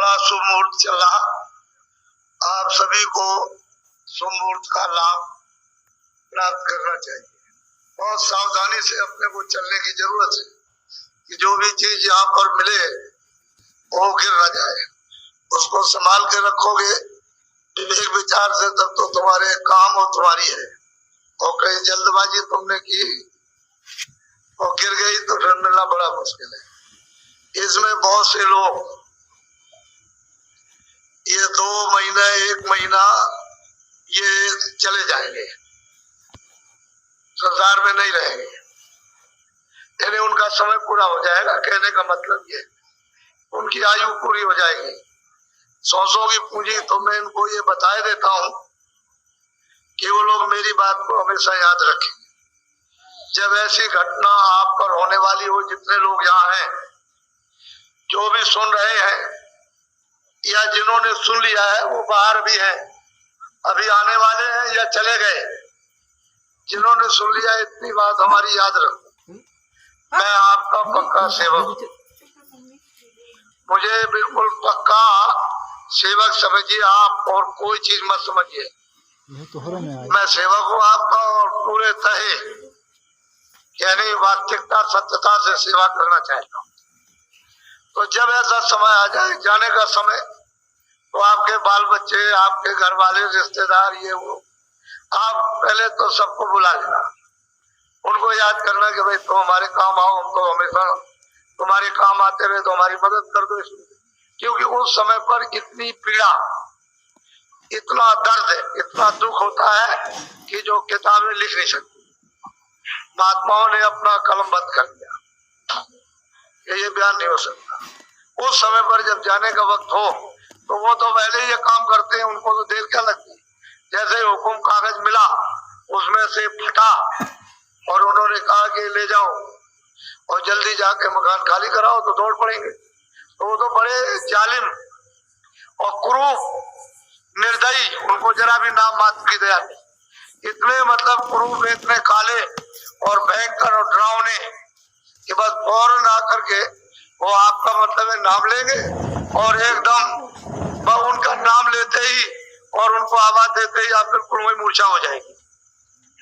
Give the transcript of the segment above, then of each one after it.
बड़ा शुभ मुहूर्त चल रहा, आप सभी को शुभ मुहूर्त का लाभ प्राप्त करना चाहिए। बहुत सावधानी से अपने को चलने की जरूरत है कि जो भी चीज यहाँ पर मिले वो गिर न जाए, उसको संभाल के रखोगे विवेक विचार से, तब तो तुम्हारे काम और तुम्हारी है। और कहीं जल्दबाजी तुमने की और गिर गई तो फिर मिलना बड़ा मुश्किल है। इसमें बहुत से लोग ये 2 महीना 1 महीना ये चले जाएंगे, संसार में नहीं रहेंगे, यानी उनका समय पूरा हो जाएगा। कहने का मतलब ये उनकी आयु पूरी हो जाएगी। 100 की पूंजी तो मैं इनको ये बताए देता हूँ कि वो लोग मेरी बात को हमेशा याद रखें। जब ऐसी घटना आप पर होने वाली हो, जितने लोग यहाँ हैं, जो भी सुन रहे हैं या जिन्होंने सुन लिया है वो बाहर भी हैं, अभी आने वाले हैं या चले गए, जिन्होंने सुन लिया इतनी बात हमारी याद रखो, मैं आपका पक्का सेवक हूँ। मुझे बिल्कुल पक्का सेवक समझिए आप, और कोई चीज मत समझिए। मैं सेवक हूँ आपका और पूरे तहे यानी वास्तविकता सत्यता से सेवा करना चाहता हूँ। तो जब ऐसा समय आ जाए, जाने का समय, तो आपके बाल बच्चे, आपके घर वाले, रिश्तेदार, ये वो, आप पहले तो सबको बुला लेना, उनको याद करना कि भाई तुम हमारे काम आओ, हम तो हमेशा तुम्हारे काम आते रहे, तो हमारी मदद कर दो इसमें। क्योंकि उस समय पर इतनी पीड़ा, इतना दर्द, इतना दुख होता है कि जो किताबें लिख नहीं सकती। महात्माओं ने अपना कलम बंद कर दिया, ये बयान नहीं हो सकता। उस समय पर जब जाने का वक्त हो तो वो तो पहले ये काम करते हैं, उनको तो देर क्या लगती है। जैसे हुकुम कागज मिला, उसमें से फटा और उन्होंने कहा कि ले जाओ और जल्दी जाके मकान खाली कराओ, तो दौड़ पड़ेंगे। तो वो तो बड़े जालिम और क्रूर, निर्दयी, उनको जरा भी नाम मात्र की दया नहीं, इतने मतलब क्रूर, इतने काले और भयंकर और डरावने कि बस फौरन आकर के वो आपका मतलब है नाम लेंगे और एकदम उनका नाम लेते ही और उनको आवाज देते ही आप बिल्कुल वही मूर्छा हो जाएगी।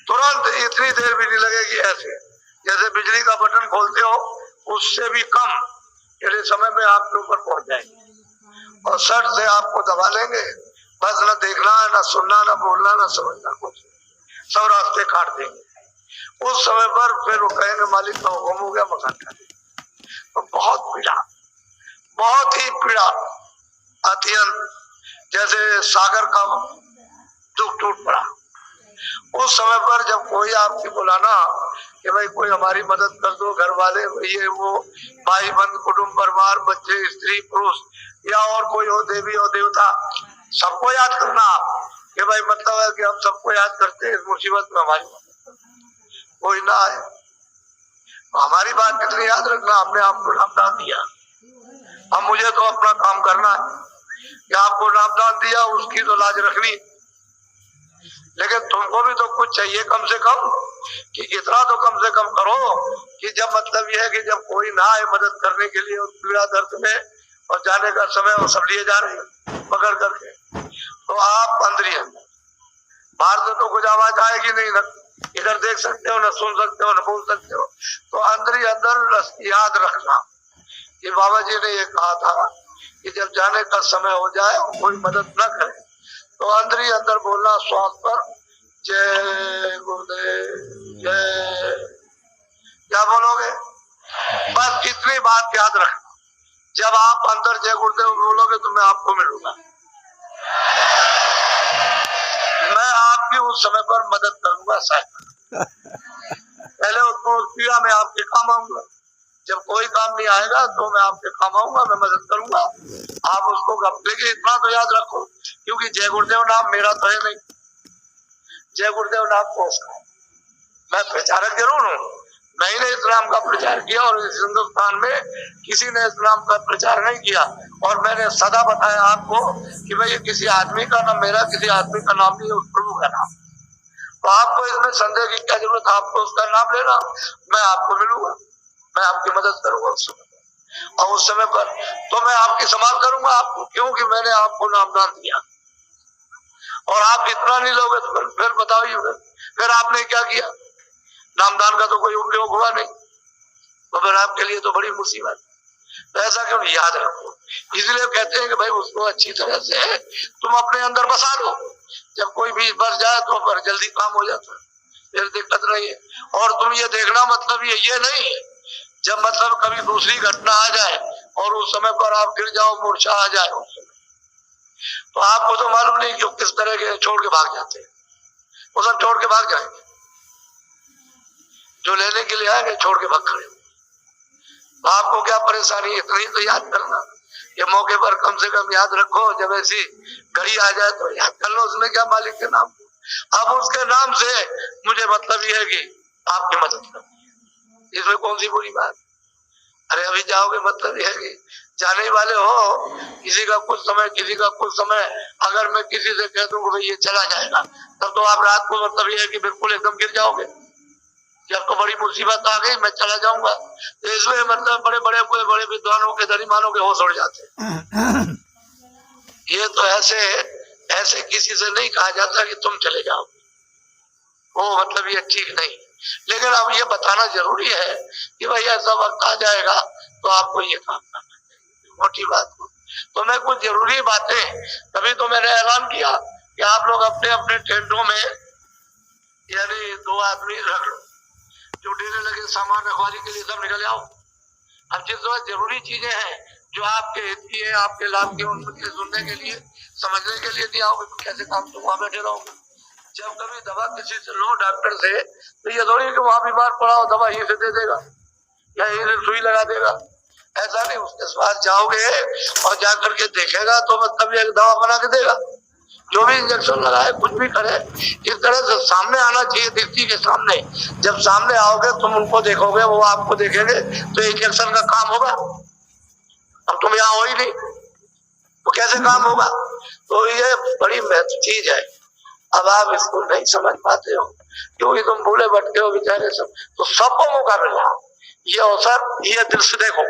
तुरंत, इतनी देर भी नहीं लगेगी। ऐसे जैसे बिजली का बटन खोलते हो, उससे भी कम इतने समय में आपके ऊपर पहुंच जाएगी और सट से आपको दबा लेंगे। बस न देखना है, न सुनना, न बोलना, न समझना, कुछ सब रास्ते काट देंगे। उस समय पर फिर वो कहेंगे मालिक का हुक्म हो गया, मकान खाली। तो बहुत पीड़ा, बहुत ही पीड़ा, अत्यंत, जैसे सागर का दुख टूट पड़ा। उस समय पर जब कोई आपकी बुलाना कि भाई कोई हमारी मदद कर दो, घर वाले, ये वो, भाई बंद, कुटुंब, परिवार, बच्चे, स्त्री, पुरुष या और कोई हो, देवी और देवता, सबको याद करना कि भाई मतलब है कि हम सबको याद करते हैं, इस मुसीबत में हमारी कोई ना आए। हमारी बात कितनी याद रखना, आपने आपको नामदान दिया, अब मुझे तो अपना काम करना है कि आपको नामदान दिया, उसकी तो लाज रखनी, लेकिन तुमको भी तो कुछ चाहिए कम से कम, कि इतना तो कम से कम करो कि जब मतलब यह है कि जब कोई ना आए मदद करने के लिए और पीड़ा दर्द में और जाने का समय वो सब लिए जा रहे हैं पकड़ करके, तो आप अंदर ही अंदर, बाहर से तो कुछ आवाज आएगी नहीं, न इधर देख सकते हो, न सुन सकते हो, न बोल सकते हो, तो अंदर ही अंदर याद रखना कि बाबा जी ने ये कहा था कि जब जाने का समय हो जाए और कोई मदद न करे तो अंदर ही अंदर बोलना श्वास पर, जय गुरुदेव, जय, क्या बोलोगे? बस इतनी बात याद रखना। जब आप अंदर जय गुरुदेव बोलोगे तो मैं आपको मिलूंगा, मैं आपकी उस समय पर मदद करूंगा। साहब पहले उसको पीड़ा में आपके काम आऊंगा, जब कोई काम नहीं आएगा तो मैं आपके काम आऊंगा, मैं मदद करूंगा। आप उसको लेकिन इतना तो याद रखो, क्योंकि जय गुरुदेव नाम मेरा तो है नहीं, जय गुरुदेव नाम को उसका, मैं प्रचारक जरूर हूँ, मैंने इस नाम का प्रचार किया और इस हिंदुस्तान में किसी ने इस नाम का प्रचार नहीं किया। और मैंने सदा बताया आपको कि भाई ये किसी आदमी का नाम, मेरा किसी आदमी का नाम नहीं है, उस प्रभु का नाम। तो आपको इसमें संदेह की क्या जरूरत है, आपको उसका नाम लेना, मैं आपको मिलूंगा, मैं आपकी मदद करूंगा उस समय। और उस समय पर तो मैं आपकी संभाल करूंगा आपको, क्योंकि मैंने आपको नामदान दिया। और आप इतना नहीं लोगे तो फिर बताइए, फिर आपने क्या किया? नामदान का तो कोई उपयोग हुआ नहीं, तो फिर आपके लिए तो बड़ी मुसीबत। तो ऐसा क्यों नहीं, याद रखो। इसलिए कहते हैं कि भाई उसको अच्छी तरह से तुम अपने अंदर बसा लो। जब कोई भी बढ़ जाए तो फिर जल्दी काम हो जाता है, फिर दिक्कत नहीं है। और तुम ये देखना मतलब ये नहीं है जब मतलब कभी दूसरी घटना आ जाए और उस समय पर आप गिर जाओ, मूर्छा आ जाए उस समय, तो आपको तो मालूम नहीं कि किस तरह के छोड़ के भाग जाते हैं। वो सब छोड़ के भाग जाएंगे, जो लेने के लिए आएंगे छोड़ के भाग खड़े। तो आपको क्या परेशानी, इतनी तो याद करना। ये मौके पर कम से कम याद रखो, जब ऐसी घड़ी आ जाए तो याद कर लो उसमें क्या, मालिक के नाम। अब उसके नाम से मुझे मतलब ये है कि आपकी मदद करो, इसमें कौन सी बुरी बात। अरे अभी जाओगे मतलब यह है कि जाने वाले हो, किसी का कुछ समय, किसी का कुछ समय। अगर मैं किसी से कह दूं भाई ये चला जाएगा, तब तो आप रात को मतलब ये है कि बिल्कुल एकदम गिर जाओगे, जब तो बड़ी मुसीबत आ गई मैं चला जाऊंगा। तो इसमें मतलब बड़े विद्वानों के, धनीमानों के होश उड़ जाते हैं। ये तो ऐसे किसी से नहीं कहा जाता कि तुम चले जाओ, वो मतलब ये ठीक नहीं। लेकिन अब ये बताना जरूरी है कि भाई ऐसा वक्त आ जाएगा तो आपको ये काम करना चाहिए, मोटी बात को। तो मैं कुछ जरूरी बातें, तभी तो मैंने ऐलान किया कि आप लोग अपने अपने टेंटों में यानी 2 आदमी रख लो, जो डेरे लगे सामान रखवाली के लिए सब निकल आओ। अब जिस वक्त जरूरी चीजें हैं जो आपके हित की है, आपके लाभ की, उनके सुनने के लिए, समझने के लिए नहीं आओगे तो कैसे काम, तुम वहां बैठे रहोगे। जब कभी दवा किसी से लो डॉक्टर से, तो ये थोड़ी कि वहां बीमार पड़ा हो दवा यहीं से दे देगा या यहीं से सुई लगा देगा, ऐसा नहीं। उसके पास जाओगे और जाकर के देखेगा तो मतलब ये दवा बना के देगा, जो भी इंजेक्शन लगाए, कुछ भी करे, इस तरह से सामने आना चाहिए, दृष्टि के सामने। जब सामने आओगे तुम उनको देखोगे, वो आपको देखेंगे, तो इंजेक्शन का काम होगा। अब तुम यहाँ हो ही नहीं तो कैसे काम होगा? तो ये बड़ी महत्व चीज है। अब आप इसको नहीं समझ पाते हो क्योंकि तुम भूले भटके हो बेचारे सब। तो सबको मौका मिल रहा, ये अवसर, ये दृश्य देखो।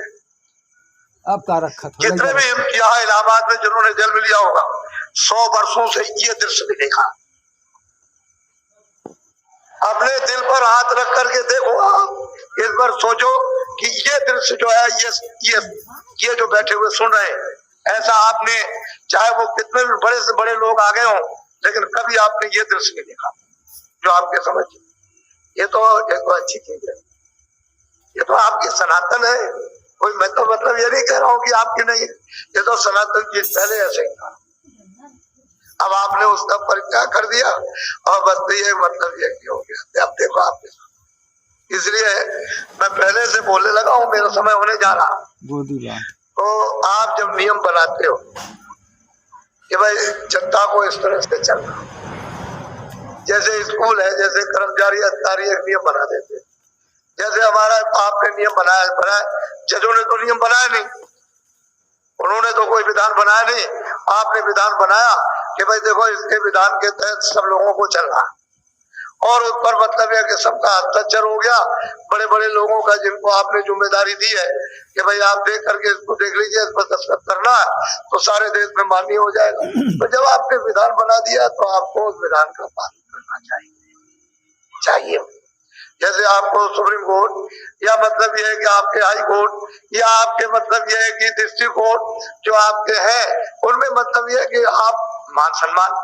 अब का रखा जितने भी यहाँ इलाहाबाद में जिन्होंने जन्म लिया होगा 100 वर्षों से ये दृश्य दिखेगा। अपने दिल पर हाथ रख करके देखो, आप इस बार सोचो कि ये दृश्य जो है, ये जो बैठे हुए सुन रहे हैं, ऐसा आपने, चाहे वो कितने भी बड़े से बड़े लोग आ गए हों, लेकिन कभी आपने ये दृश्य नहीं देखा जो आपके समझ। ये तो अच्छी चीज है, ये तो आपकी सनातन है। कोई मैं तो मतलब ये नहीं कह रहा हूँ कि आपकी नहीं है, ये तो सनातन चीज पहले ऐसे ही था। अब आपने उसका परित्याग कर दिया और बस ये मतलब ये हो गया। अब देखो आपके, इसलिए मैं पहले से बोलने लगा हूँ, मेरा समय होने जा रहा। तो आप जब नियम बनाते हो कि भाई जनता को इस तरह से चलना, जैसे स्कूल है, जैसे कर्मचारी अधिकारी एक नियम बना देते, जैसे हमारा आपने नियम बनाया, जजों ने तो नियम बनाया नहीं, उन्होंने तो कोई विधान बनाया नहीं, आपने विधान बनाया कि भाई देखो इसके विधान के तहत सब लोगों को चलना। और उस पर मतलब है कि सबका हस्ताक्षर हो गया, बड़े बड़े लोगों का, जिनको आपने जिम्मेदारी दी है कि भाई आप देख करके इसको देख लीजिए, इस पर दस्तखत करना है तो सारे देश में मान्य हो जाएगा। तो जब आपने विधान बना दिया तो आपको उस विधान का पालन करना चाहिए। जैसे आपको सुप्रीम कोर्ट या मतलब यह है कि आपके हाई कोर्ट या आपके मतलब यह है कि डिस्ट्रिक्ट कोर्ट जो आपके हैं, उनमें मतलब यह है कि आप मान सम्मान,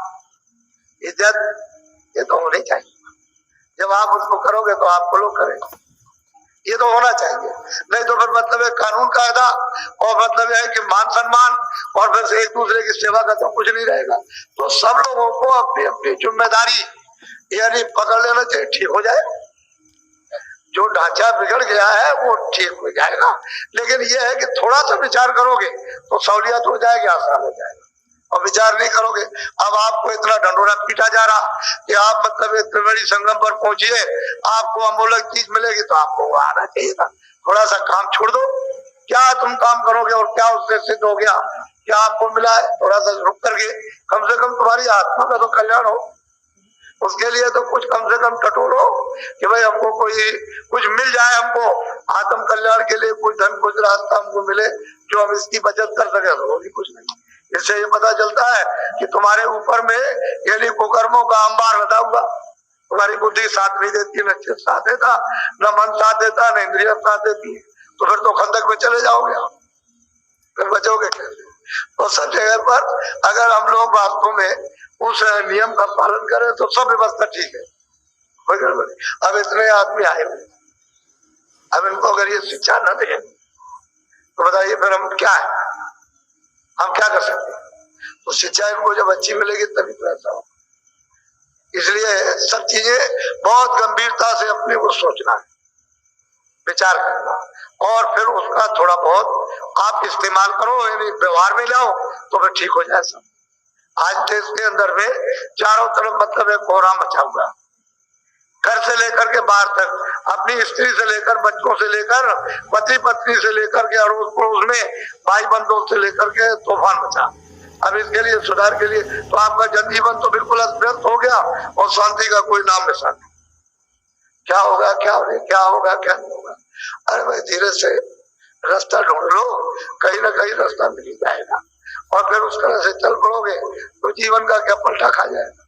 इज्जत, ये तो होनी चाहिए। जब आप उसको करोगे तो आपको लोग करेंगे, ये तो होना चाहिए। नहीं तो फिर मतलब है कानून कायदा और मतलब है कि मान सम्मान और फिर एक दूसरे की सेवा का तो कुछ नहीं रहेगा। तो सब लोगों को अपनी अपनी जिम्मेदारी यानी पकड़ लेना चाहिए, ठीक हो जाए। जो ढांचा बिगड़ गया है वो ठीक हो जाएगा, लेकिन ये है कि थोड़ा सा विचार करोगे तो सहूलियत हो जाएगी, आसान हो जाएगा। और विचार नहीं करोगे, अब आपको इतना ढंढोरा पीटा जा रहा कि आप मतलब त्रिवेणी संगम पर पहुंचिए, आपको अमूल्य चीज मिलेगी तो आपको वो आना चाहिए था। थोड़ा सा काम छोड़ दो, क्या तुम काम करोगे और क्या उससे सिद्ध हो गया, क्या आपको मिला है? थोड़ा सा रुक करके, कम से कम तुम्हारी आत्मा का तो कल्याण हो। उसके लिए तो कुछ कम से कम टटोलो कि भाई हमको कोई कुछ मिल जाए, हमको आत्म कल्याण के लिए कोई धन कुछ रास्ता हमको मिले जो हम इसकी बचत कर सके। तो भी कुछ नहीं। इससे ये पता चलता है कि तुम्हारे ऊपर में यानी कुकर्मों का अंबार लदा हुआ, तुम्हारी बुद्धि साथ नहीं देती, न चित्त साथ देता, न मन साथ देता, न इंद्रिय साथ देती। तो फिर तो खंदक में चले जाओगे, फिर बचोगे कैसे? तो सब जगह पर अगर हम लोग वास्तव में उस नियम का पालन करें तो सब व्यवस्था ठीक है, कोई गड़बड़ नहीं। अब इतने आदमी आए हुए, अब इनको अगर ये शिक्षा न दें तो बताइए फिर हम क्या है, हम क्या कर सकते हैं? तो शिक्षा इनको जब अच्छी मिलेगी तभी तो ऐसा हो। इसलिए सब चीजें बहुत गंभीरता से अपने को सोचना है, विचार करना, और फिर उसका थोड़ा बहुत आप इस्तेमाल करो, यानी व्यवहार में लाओ तो फिर ठीक हो जाए सब। आज देश के अंदर में चारों तरफ मतलब एक कोहराम मचा हुआ, घर से लेकर के बाहर तक, अपनी स्त्री से लेकर बच्चों से लेकर पति पत्नी से लेकर के अड़ोस पड़ोस में भाई बंधुओं से लेकर के तूफान मचा। अब इसके लिए सुधार के लिए तो आपका जनजीवन तो बिल्कुल अस्त हो गया और शांति का कोई नाम निशान नहीं। क्या होगा क्या होगा क्या होगा क्या नहीं होगा? अरे भाई धीरे से रास्ता ढूंढ लो, कहीं ना कहीं रास्ता मिल जाएगा और फिर उस तरह से चल पड़ोगे तो जीवन का क्या पलटा खा जाएगा।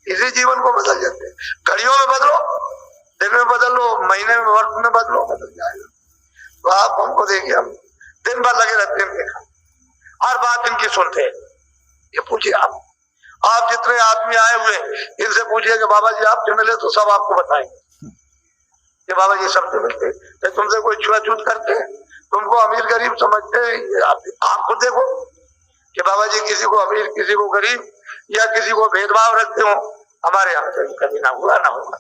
इसी जीवन को बदल जाते, घड़ियों में बदलो, दिन में बदल लो, महीने में वर्ष में बदलो, बदल जाएगा। तो आप हमको देखिए, हम दिन भर लगे रहते हैं, हर बात इनकी सुनते हैं। ये पूछिए आप जितने आदमी आए हुए इनसे पूछिए कि बाबा जी आपसे मिले तो सब आपको बताएंगे कि बाबा जी सबसे मिलते, तुमसे कोई छुआछूत करते, तुमको अमीर गरीब समझते हैं। आप खुद देखो कि बाबा जी किसी को अमीर किसी को गरीब या किसी को भेदभाव रखते हो, हमारे यहाँ से कभी ना हुआ ना होगा।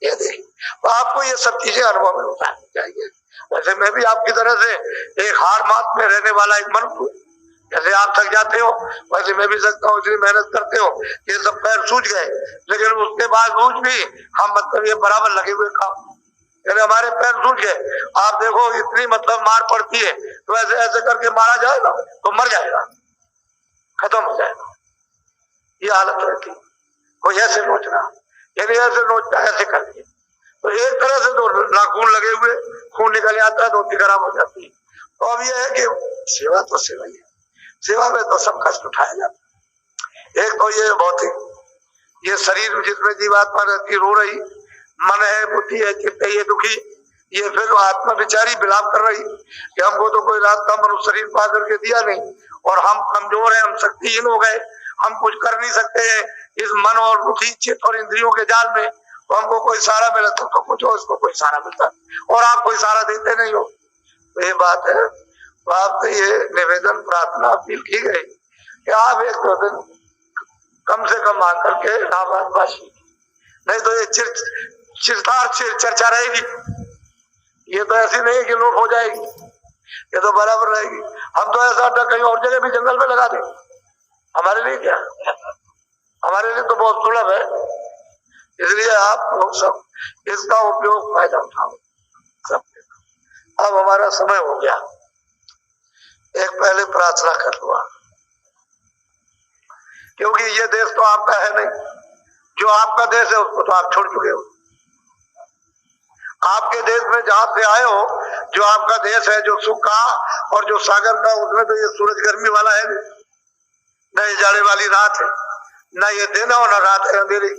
ये देखिए, तो आपको ये सब चीजें अनुभव में उतारनी चाहिए। वैसे मैं भी आपकी तरह से एक हार मात में रहने वाला एक मनुष्य हूँ। जैसे आप थक जाते हो वैसे मैं भी सकता हूँ, इतनी मेहनत करते हो, ये सब पैर सूझ गए, लेकिन उसके बावजूद भी हम मतलब ये बराबर लगे हुए काम, यानी हमारे पैर सूझ गए। आप देखो इतनी मतलब मार पड़ती है तो ऐसे ऐसे करके मारा जाएगा तो मर जाएगा, खत्म हो जाएगा, ये हालत रहती। कोई ऐसे नोचना, यानी ऐसे नोचना ऐसे करके तो एक तरह से तो नाखून लगे हुए खून निकल जाता है, धोती खराब हो जाती है। तो अब ये है कि सेवा तो सेवा ही है, सेवा में तो सब कष्ट उठाया जाता। एक तो ये भौतिक ये शरीर जिसमें जीवात्मा रहती रो रही, मन है बुद्धि है चित्त है ये दुखी, ये फिर आत्मा बिचारी विलाप कर रही कि हमको तो कोई रास्ता मनुष्य शरीर पा करके दिया नहीं और हम कमजोर हैं, हम शक्तिहीन हो गए, हम कुछ कर नहीं सकते हैं इस मन और बुद्धि चित्त और इंद्रियों के जाल में। तो हमको कोई सहारा मिला तो कुछ हो, इसको कोई सहारा मिलता और आप कोई सहारा देते नहीं हो। तो ये बात है, तो आपसे ये निवेदन प्रार्थना अपील की गई कि आप एक दो दिन कम से कम आकर के इलाहाबाद वासी, नहीं तो ये चिरतार चर्चा रहेगी, ये तो ऐसी नहीं कि लूट हो जाएगी, ये तो बराबर रहेगी। हम तो ऐसा कहीं और जगह भी जंगल में लगा दें, हमारे लिए क्या, हमारे लिए तो बहुत सुलभ है। इसलिए आप लोग सब इसका उपयोग फायदा उठाओ सब। अब हमारा समय हो गया, एक पहले प्रार्थना कर लो, क्योंकि ये देश तो आपका है नहीं, जो आपका देश है उसको तो आप छोड़ चुके हो। आपके देश में जहां से आए हो, जो आपका देश है, जो सुख का और जो सागर का, उसमें तो ये सूरज गर्मी वाला है, न ये जाड़े वाली रात है, न ये दिन और न रात है अंधेरी,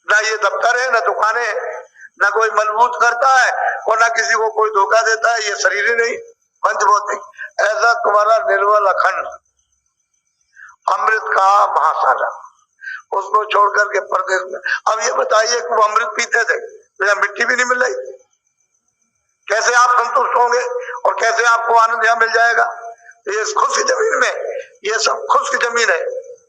न ये दफ्तर है न दुकानें, न कोई मजबूत करता है और न किसी को कोई धोखा देता है। ये शरीर ही नहीं, पंचभौतिक ऐसा तुम्हारा निर्मल अखंड अमृत का महासागर, उसको छोड़ करके प्रदेश में। अब ये बताइए कि वो अमृत पीते थे तो यहाँ मिट्टी भी नहीं मिल रही, कैसे आप संतुष्ट होंगे और कैसे आपको आनंद यहाँ मिल जाएगा? ये खुश्क जमीन में, ये सब खुश्क जमीन है,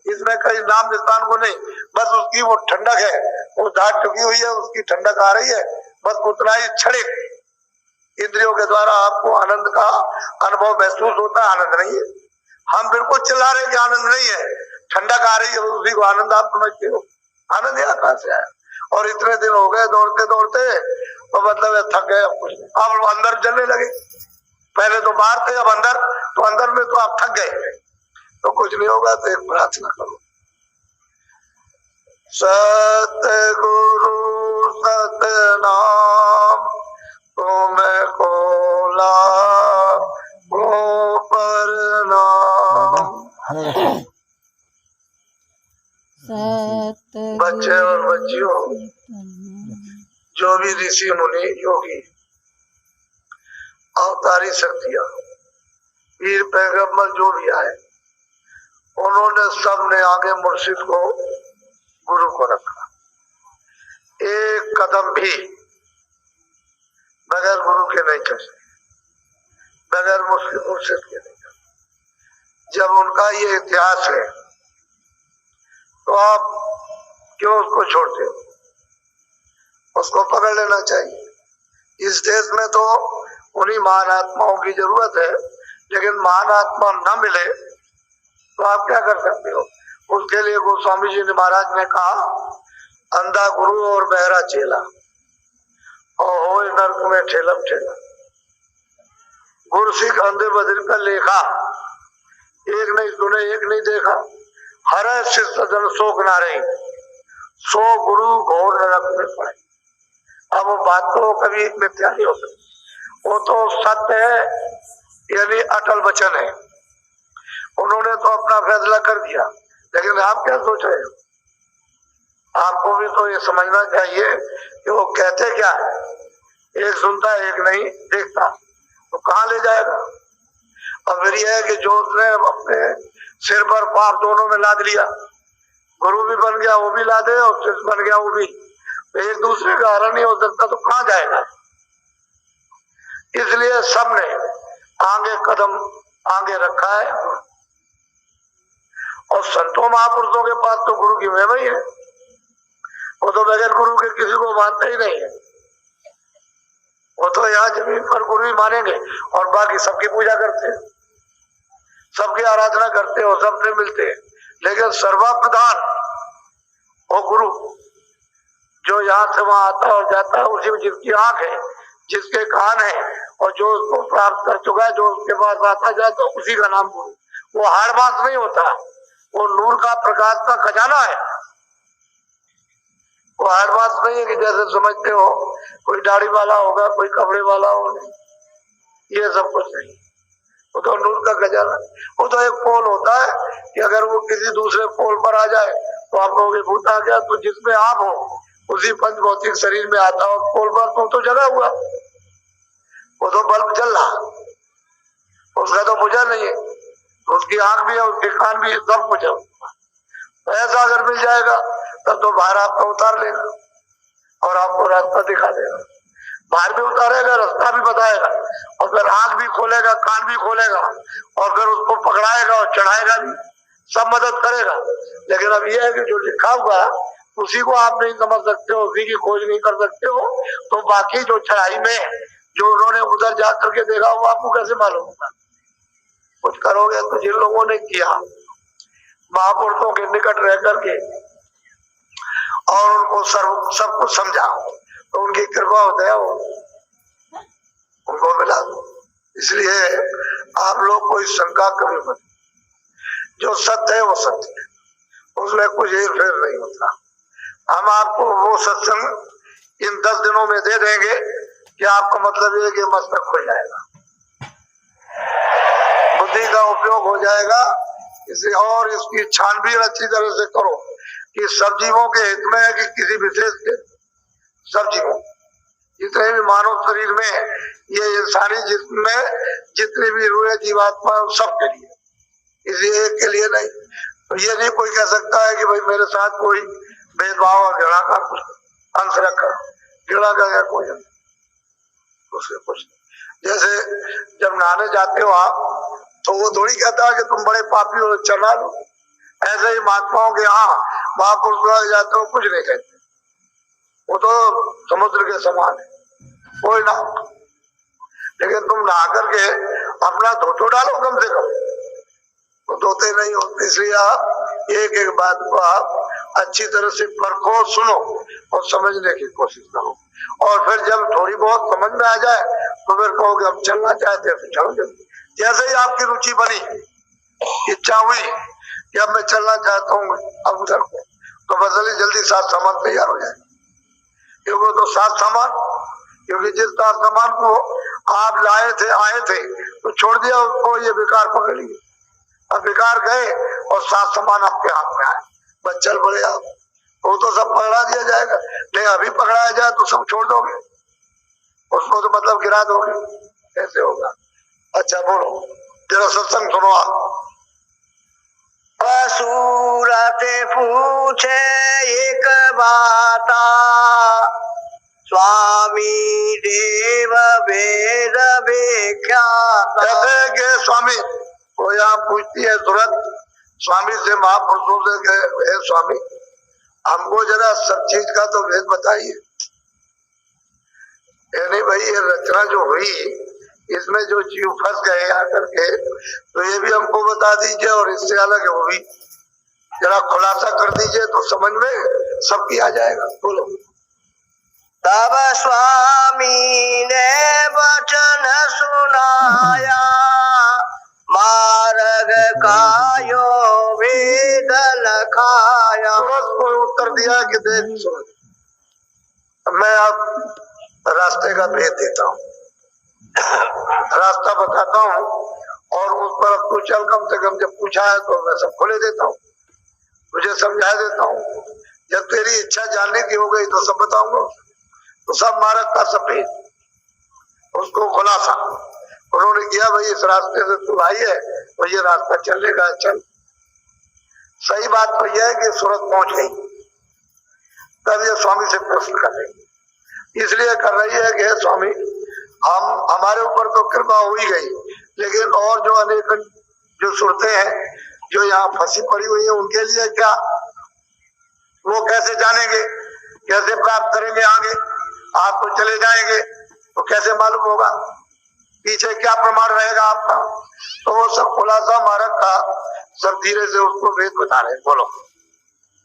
इसमें कहीं नाम निशान को नहीं, बस उसकी वो ठंडक है, वो दाट चुकी हुई है, उसकी ठंडक आ रही है, बस उतना ही क्षणिक इंद्रियों के द्वारा आपको आनंद का अनुभव महसूस होता है। आनंद नहीं है, हम बिल्कुल चिल्ला रहे कि आनंद नहीं है, ठंडक आ रही है, उसी को आनंद आप समझते हो। आनंद यहाँ कहाँ से आया? और इतने दिन हो गए दौड़ते दौड़ते तो मतलब थक गए, अब अंदर जलने लगे। पहले तो बाहर थे, अब अंदर, तो अंदर में तो आप थक गए। तो कुछ नहीं होगा तो एक प्रार्थना करो, सतगुरु सतनाम तुमको लागो प्रणाम। बच्चे और बच्चियों, जो भी ऋषि मुनि योगी अवतारी शक्तियां पीर पैगंबर जो भी आए, उन्होंने सबने आगे मुर्शिद को गुरु को रखा। एक कदम भी बगैर गुरु के नहीं चल सकते, बगैर मुर्शिद के नहीं चल सकते। जब उनका ये इतिहास है तो आप क्यों उसको छोड़ते हो? उसको पकड़ लेना चाहिए। इस देश में तो उन्हीं महान आत्माओं की जरूरत है, लेकिन महान आत्मा न मिले तो आप क्या कर सकते हो? उसके लिए गोस्वामी जी ने महाराज ने कहा, अंधा गुरु और बहरा चेला और हो नरक में ठेलम ठेला। गुरु सिख अंधे बधिर का लेखा, एक नहीं सुने एक नहीं देखा, हर शिष्य जन शोक ना रही, सो गुरु घोर नरक में पड़े। अब वो बात तो कभी मिथ्या नहीं हो सकती, वो तो सत्य है, यानी अटल वचन है। उन्होंने तो अपना फैसला कर दिया, लेकिन आप क्या सोच रहे हो? आपको भी तो ये समझना चाहिए कि वो कहते क्या है। एक सुनता एक नहीं देखता, तो कहाँ ले जाएगा? और फिर यह है कि जो उसने अपने सिर पर पाप दोनों में लाद लिया, गुरु भी बन गया वो भी लादे और शिष्य बन गया वो भी, तो एक दूसरे का हरण नहीं हो सकता, तो कहाँ जाएगा? इसलिए सबने आगे कदम आगे रखा है। और संतों महापुरुषों के पास तो गुरु की महिमा ही है, वो तो बगैर गुरु के किसी को मानते ही नहीं है। वो तो यहाँ जमीन पर गुरु ही मानेंगे और बाकी सबकी पूजा करते हैं, सबकी आराधना करते हो, सबसे मिलते हैं, लेकिन सर्वप्रधान वो गुरु जो यहाँ से वहां आता और जाता है, उसी में जिसकी आंख है, जिसके कान है और जो उसको प्राप्त कर चुका है, जो उसके पास आता जाता है, उसी का नाम गुरु। वो हार बात नहीं होता, वो नूर का प्रकाश का खजाना है। वो हार बात नहीं है कि जैसे समझते हो कोई दाढ़ी वाला होगा, कोई कपड़े वाला होगा, ये सब कुछ नहीं। वो तो नूर का खजाना। वो तो एक पोल होता है कि अगर वो किसी दूसरे पोल पर आ जाए तो आप कहोगे भूत आ गया, तो जिसमें आप हो उसी पंच भौतिक शरीर में आता हो पोल पर, तो जगा हुआ, वो तो बल्ब जल रहा, उसका तो बुझा नहीं है, उसकी आंख भी है, उसके कान भी है, सब कुछ है। तो ऐसा अगर मिल जाएगा तब तो बाहर आपको उतार लेगा और आपको रास्ता दिखा देगा। बाहर भी उतारेगा, रास्ता भी बताएगा, और फिर आंख भी खोलेगा, कान भी खोलेगा, और फिर उसको पकड़ाएगा और चढ़ाएगा भी, सब मदद करेगा। लेकिन अब यह है कि जो लिखा हुआ उसी को आप नहीं समझ सकते हो, उसी की खोज नहीं कर सकते हो, तो बाकी जो चढ़ाई में जो उन्होंने उधर जा करके देखा वो आपको कैसे मालूम होगा? कुछ करोगे तो जिन लोगों ने किया महापुरुषों के निकट रह करके और उनको सब कुछ समझा, तो उनकी कृपा होता है, उनको मिला। इसलिए आप लोग कोई शंका कभी मत, जो सत्य है वो सत्य है, उसमें कुछ हेर फेर नहीं होता। हम आपको वो सत्संग इन 10 दिनों में दे देंगे कि आपका मतलब ये कि मस्तक खुल जाएगा, बुद्धि का उपयोग हो जाएगा। इसे और इसकी छानबीन अच्छी तरह से करो कि सब जीवों के हित में है कि किसी विशेष के, सब जीवों जितने भी मानव शरीर में ये इंसानी जिस्म में जितने भी रूहे जीवात्मा सबके लिए, इसी एक के लिए नहीं। तो ये नहीं कोई कह सकता है कि भाई मेरे साथ कोई भेदभाव और घृणा का कुछ अंश रखा, घृणा का क्या कोई अंश, उससे कुछ। जैसे जब नहाने जाते हो आप, तो वो थोड़ी कहता है कि तुम बड़े पापी हो चढ़ा लो। ऐसे ही महात्माओं के यहाँ महापुरुष जाते हो कुछ नहीं कहते, वो तो समुद्र के समान है, कोई ना। लेकिन तुम नहा करके अपना धोतो डालो कम से कम, तो धोते नहीं हो। इसलिए आप एक एक बात को आप अच्छी तरह से परखो, सुनो और समझने की कोशिश करो, और फिर जब थोड़ी बहुत समझ में आ जाए तो फिर कहोगे हम चलना चाहते हैं तो चलो। जैसे ही आपकी रुचि बनी, इच्छा हुई कि अब मैं चलना चाहता हूँ अब उधर को, तो बदली जल्दी सात सामान तैयार हो जाए, क्योंकि तो सात सामान, क्योंकि जिस सात सामान को आप लाए थे आए थे तो छोड़ दिया उसको, ये बेकार पकड़ लिए। अब बेकार गए और सात सामान आपके हाथ में आए, बस चल पड़े आप, वो तो सब पकड़ा दिया जाएगा। नहीं अभी पकड़ाया जाए तो सब छोड़ दोगे, उसको तो मतलब गिरा दोगे, कैसे होगा? अच्छा बोलो, जरा सत्संग सुनो आप। सूरत पूछे एक बाता, स्वामी देव वेद विख्याता। कहते हैं कि स्वामी, वो यहाँ पूछती है सूरत स्वामी से, महापुरुषों से कि हे स्वामी हमको जरा सब चीज का तो भेद बताइए। नहीं भाई, ये रचना जो हुई इसमें जो जीव फंस गए आकर के, तो ये भी हमको बता दीजिए, और इससे अलग है वो भी जरा खुलासा कर दीजिए, तो समझ में सबकी आ जाएगा। बोलो। तब स्वामी ने वचन सुनाया, मार्ग कायो वेद लखाया। सूरत को उत्तर दिया कि देख सूरत, मैं अब रास्ते का भेद देता हूँ, रास्ता बताता हूँ, और उस पर अब तू चल, कम से कम जब पूछा है तो मैं सब खोले देता हूँ, तुझे समझा देता हूँ। जब तेरी इच्छा जानने की हो गई तो सब बताऊंगा, तो सब मार्ग का सब भेद, उसको खुलासा उन्होंने किया। भाई इस रास्ते से तू आई है तो ये रास्ता चलेगा, चल। सही बात तो यह है कि सूरत पहुंच गई, तब ये स्वामी से प्रश्न कर रही, इसलिए कर रही है कि स्वामी हम हमारे ऊपर तो कृपा हो ही गई, लेकिन और जो अनेक जो सूरतें हैं जो यहाँ फंसी पड़ी हुई है, उनके लिए क्या, वो कैसे जानेंगे, कैसे प्राप्त करेंगे आगे? आप तो चले जाएंगे तो कैसे मालूम होगा, पीछे क्या प्रमाण रहेगा आपका? तो वो सब खुलासा मार्ग का सब धीरे से उसको भेद बता रहे। बोलो।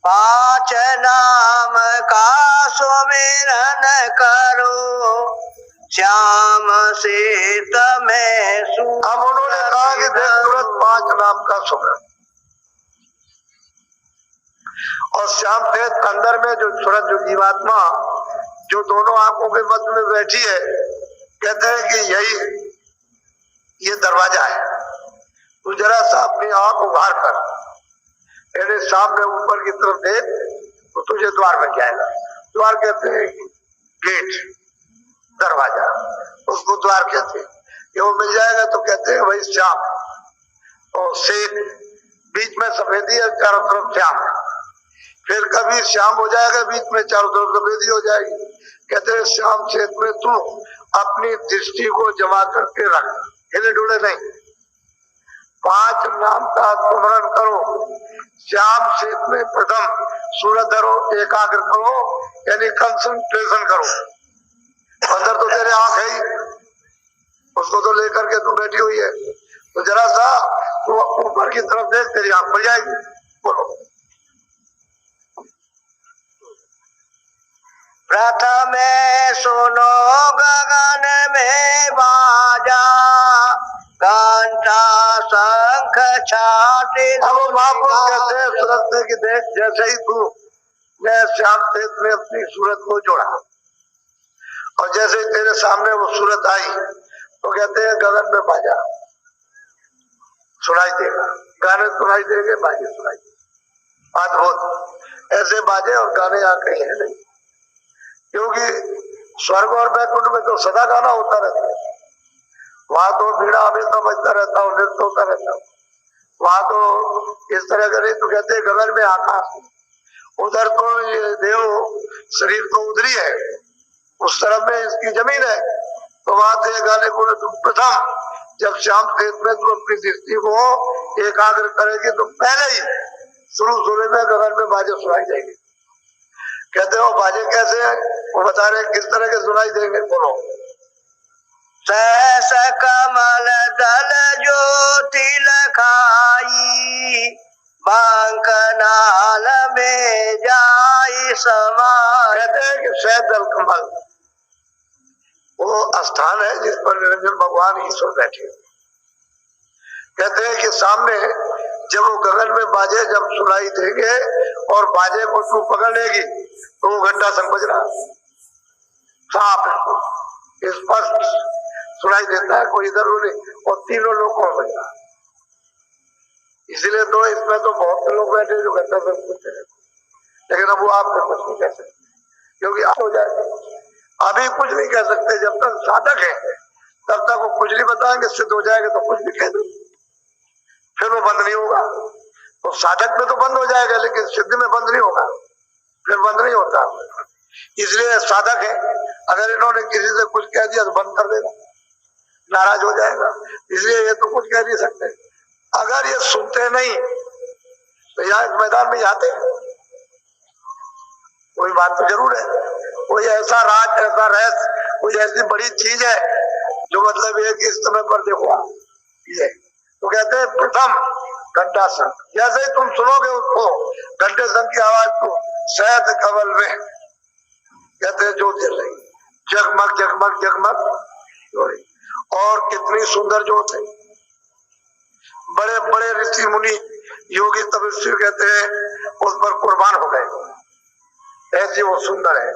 पांच नाम का सुमिरन करो, श्याम से तमें सु। अब उन्होंने कहा कि देख सूरत, पांच नाम का सुमिरन, और श्याम से अंदर में जो सूरत, जो जीवात्मा जो दोनों आंखों के मध्य में बैठी है, कहते हैं कि यही ये दरवाजा है। तू जरा सा अपनी आंख उभार कर मेरे सामने ऊपर की तरफ देख तो तुझे द्वार में जाएगा। द्वार कहते हैं गेट, दरवाजा, उसको द्वार कहते हैं। ये वो मिल जाएगा तो कहते हैं भाई श्याम, और श्वेत बीच में सफेदी है, चारों तरफ श्याम है। फिर कभी श्याम हो जाएगा, बीच में चारों तरफ सफेदी हो जाएगी। कहते हैं श्याम श्वेत में तू अपनी दृष्टि को जमा करके रख, हिले डुले नहीं। पांच नाम का स्मरण करो, श्याम श्वेत में प्रथम सूरत धरो, एकाग्र करो, यानी कंसंट्रेशन करो। अंदर तो तेरे आंख है ही, उसको तो लेकर के तू बैठी हुई है, तो जरा सा तू ऊपर की तरफ देख, तेरी आंख खुल जाएगी। बोलो। प्रथम सुनो गगन में बाजा, घंटा शंख छाती। अब महापुरुष कहते हैं सूरत से कि देख, जैसे ही तू मैं श्याम श्वेत में अपनी सूरत को जोड़ा, और जैसे ही तेरे सामने वो सूरत आई, तो कहते हैं गगन में बाजा सुनाई देगा, गाने सुनाई देंगे, बाजे सुनाई देंगे। अद्भुत, ऐसे बाजे और गाने यहाँ कहीं है नहीं, क्योंकि स्वर्ग और वैकुंठ में तो सदा गाना होता रहता है। वहां तो भीड़ा हमेशा बजता रहता है, नृत्य होता रहता है। वहां तो इस तरह का नहीं, तो कहते हैं गगन में आकाश, उधर तो ये देव शरीर तो उधरी है, उस तरफ में इसकी जमीन है, तो वहां से गाने को प्रथम जब श्याम श्वेत में तू अपनी दृष्टि को एकाग्र करेगी तो पहले ही शुरू में गगन में बाजे सुनाई देंगे। कहते हो बाजे कैसे है, वो बता रहे किस तरह के सुनाई देंगे। बोलो। सहस कमल दल ज्योति लखाई, बांकनाल में जाई समाई। कहते हैं कि शहद दल कमल वो स्थान है जिस पर निरंजन भगवान ईश्वर बैठे। कहते हैं कि सामने जब वो गगन में बाजे जब सुनाई देंगे और बाजे को तू पकड़ लेगी तो वो घंटा संग बज रहा साफ स्पष्ट सुनाई देता है, कोई इधर नहीं, और तीनों लोगों में बज रहा। इसलिए तो इसमें तो बहुत लोग बैठे जो घंटा संग पूछते हैं, लेकिन अब वो आपको कुछ नहीं कह सकते क्योंकि आप हो जाएगा। अभी कुछ नहीं कह सकते, जब तक साधक है तब तक वो कुछ नहीं बताएंगे, सिद्ध हो जाएगा तो कुछ भी कह दो, फिर वो बंद नहीं होगा। तो साधक में तो बंद हो जाएगा लेकिन सिद्धि में बंद नहीं होगा, फिर बंद नहीं होता। इसलिए साधक है, अगर इन्होंने किसी से कुछ कह दिया तो बंद कर देगा, नाराज हो जाएगा। इसलिए ये तो कुछ कह नहीं सकते। अगर ये सुनते नहीं तो यहाँ इस मैदान में आते, कोई बात तो जरूर है, कोई ऐसा राज, ऐसा रहस्य, कोई ऐसी बड़ी चीज है जो मतलब ये कि इस समय पर देखो ये तो कहते हैं प्रथम घंटा संग। जैसे ही तुम सुनोगे उसको घंटे संग की आवाज को शहद कमल में कहते हैं ज्योति रही जगमग जगमग जगमग, और कितनी सुंदर ज्योत है। बड़े बड़े ऋषि मुनि योगी तपस्वी कहते हैं उस पर कुर्बान हो गए, ऐसी वो सुंदर है।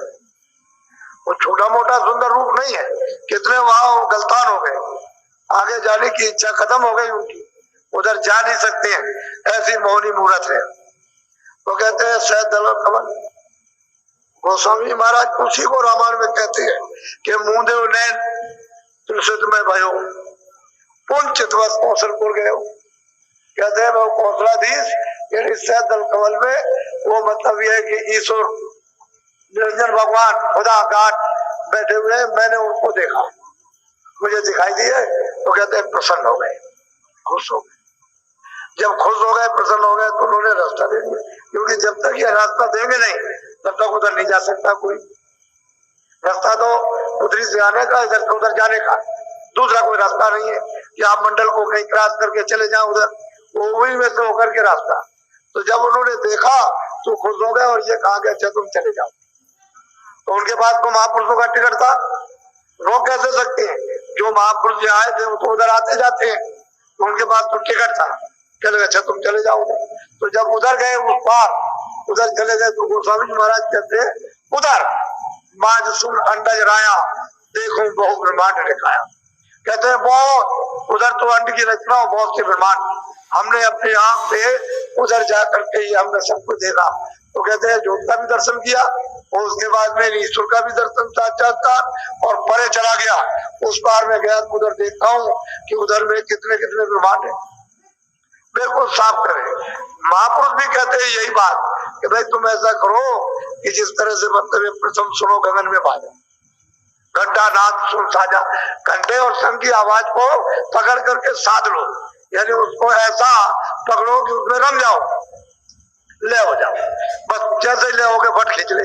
वो छोटा मोटा सुंदर रूप नहीं है, कितने वहां गलतान हो गए, आगे जाने की इच्छा खत्म हो गई उनकी, उधर जा नहीं सकते हैं, ऐसी मोहनी मूर्त है। तो कहते हैं शहद दल कमल। गोस्वामी महाराज उसी को रामायण में कहते हैं कि मुंदेव नैन तुलसित में भयो पुन चितवत कौशलपुर गए। कहते हैं वो कौशलाधीश यानी शहद दल कमल में वो मतलब ये है कि ईश्वर निरंजन भगवान खुदा घाट बैठे हुए, मैंने उनको देखा, मुझे दिखाई दिए। तो कहते हैं प्रसन्न हो गए, खुश हो गए। जब खुश हो गए, प्रसन्न हो गए तो उन्होंने रास्ता दे दिया, क्योंकि जब तक ये रास्ता देंगे नहीं तब तक उधर नहीं जा सकता कोई। रास्ता तो उधरी से आने का, इधर से उधर जाने का, दूसरा कोई रास्ता नहीं है कि आप मंडल को कहीं क्रॉस करके चले जाओ उधर, वो वही में से होकर के रास्ता। तो जब उन्होंने देखा तो खुश हो गए और ये कहा कि अच्छा तुम चले जाओ। तो उनके पास तो महापुरुषों का टिकट था, रोक कैसे सकते हैं? जो महापुरुष जो आए थे वो तो उधर आते जाते हैं, तो उनके पास तो टिकट था, चले अच्छा तुम चले जाओ। तो जब उधर गए उस पार, उधर चले गए तो गोस्वामी महाराज कहते उधर माज सुन अंडज राया देखो बहु ब्रह्मांड दिखाया। कहते हैं बहुत उधर तो अंड की रचना हो, बहुत से ब्रह्मांड हमने अपनी आंख से उधर जा करके ही हमने सब कुछ देखा। तो कहते हैं ज्योत का भी दर्शन किया और उसके बाद में ईश्वर का भी दर्शन साक्षात्कार और परे चला गया। उस पार में गया तो उधर देखता हूँ कि उधर में कितने कितने ब्रह्मांड है, बिल्कुल साफ करे। महापुरुष भी कहते हैं यही बात कि भाई तुम ऐसा करो कि जिस तरह से मतलब प्रथम सुनो गगन में बाजा, घंटा नाद सुन साजा, घंटे और शंख की आवाज को पकड़ करके साध लो, यानी उसको ऐसा पकड़ो कि उसमें रम जाओ, ले हो जाओ। बस जैसे ले होगे फट खींच ले,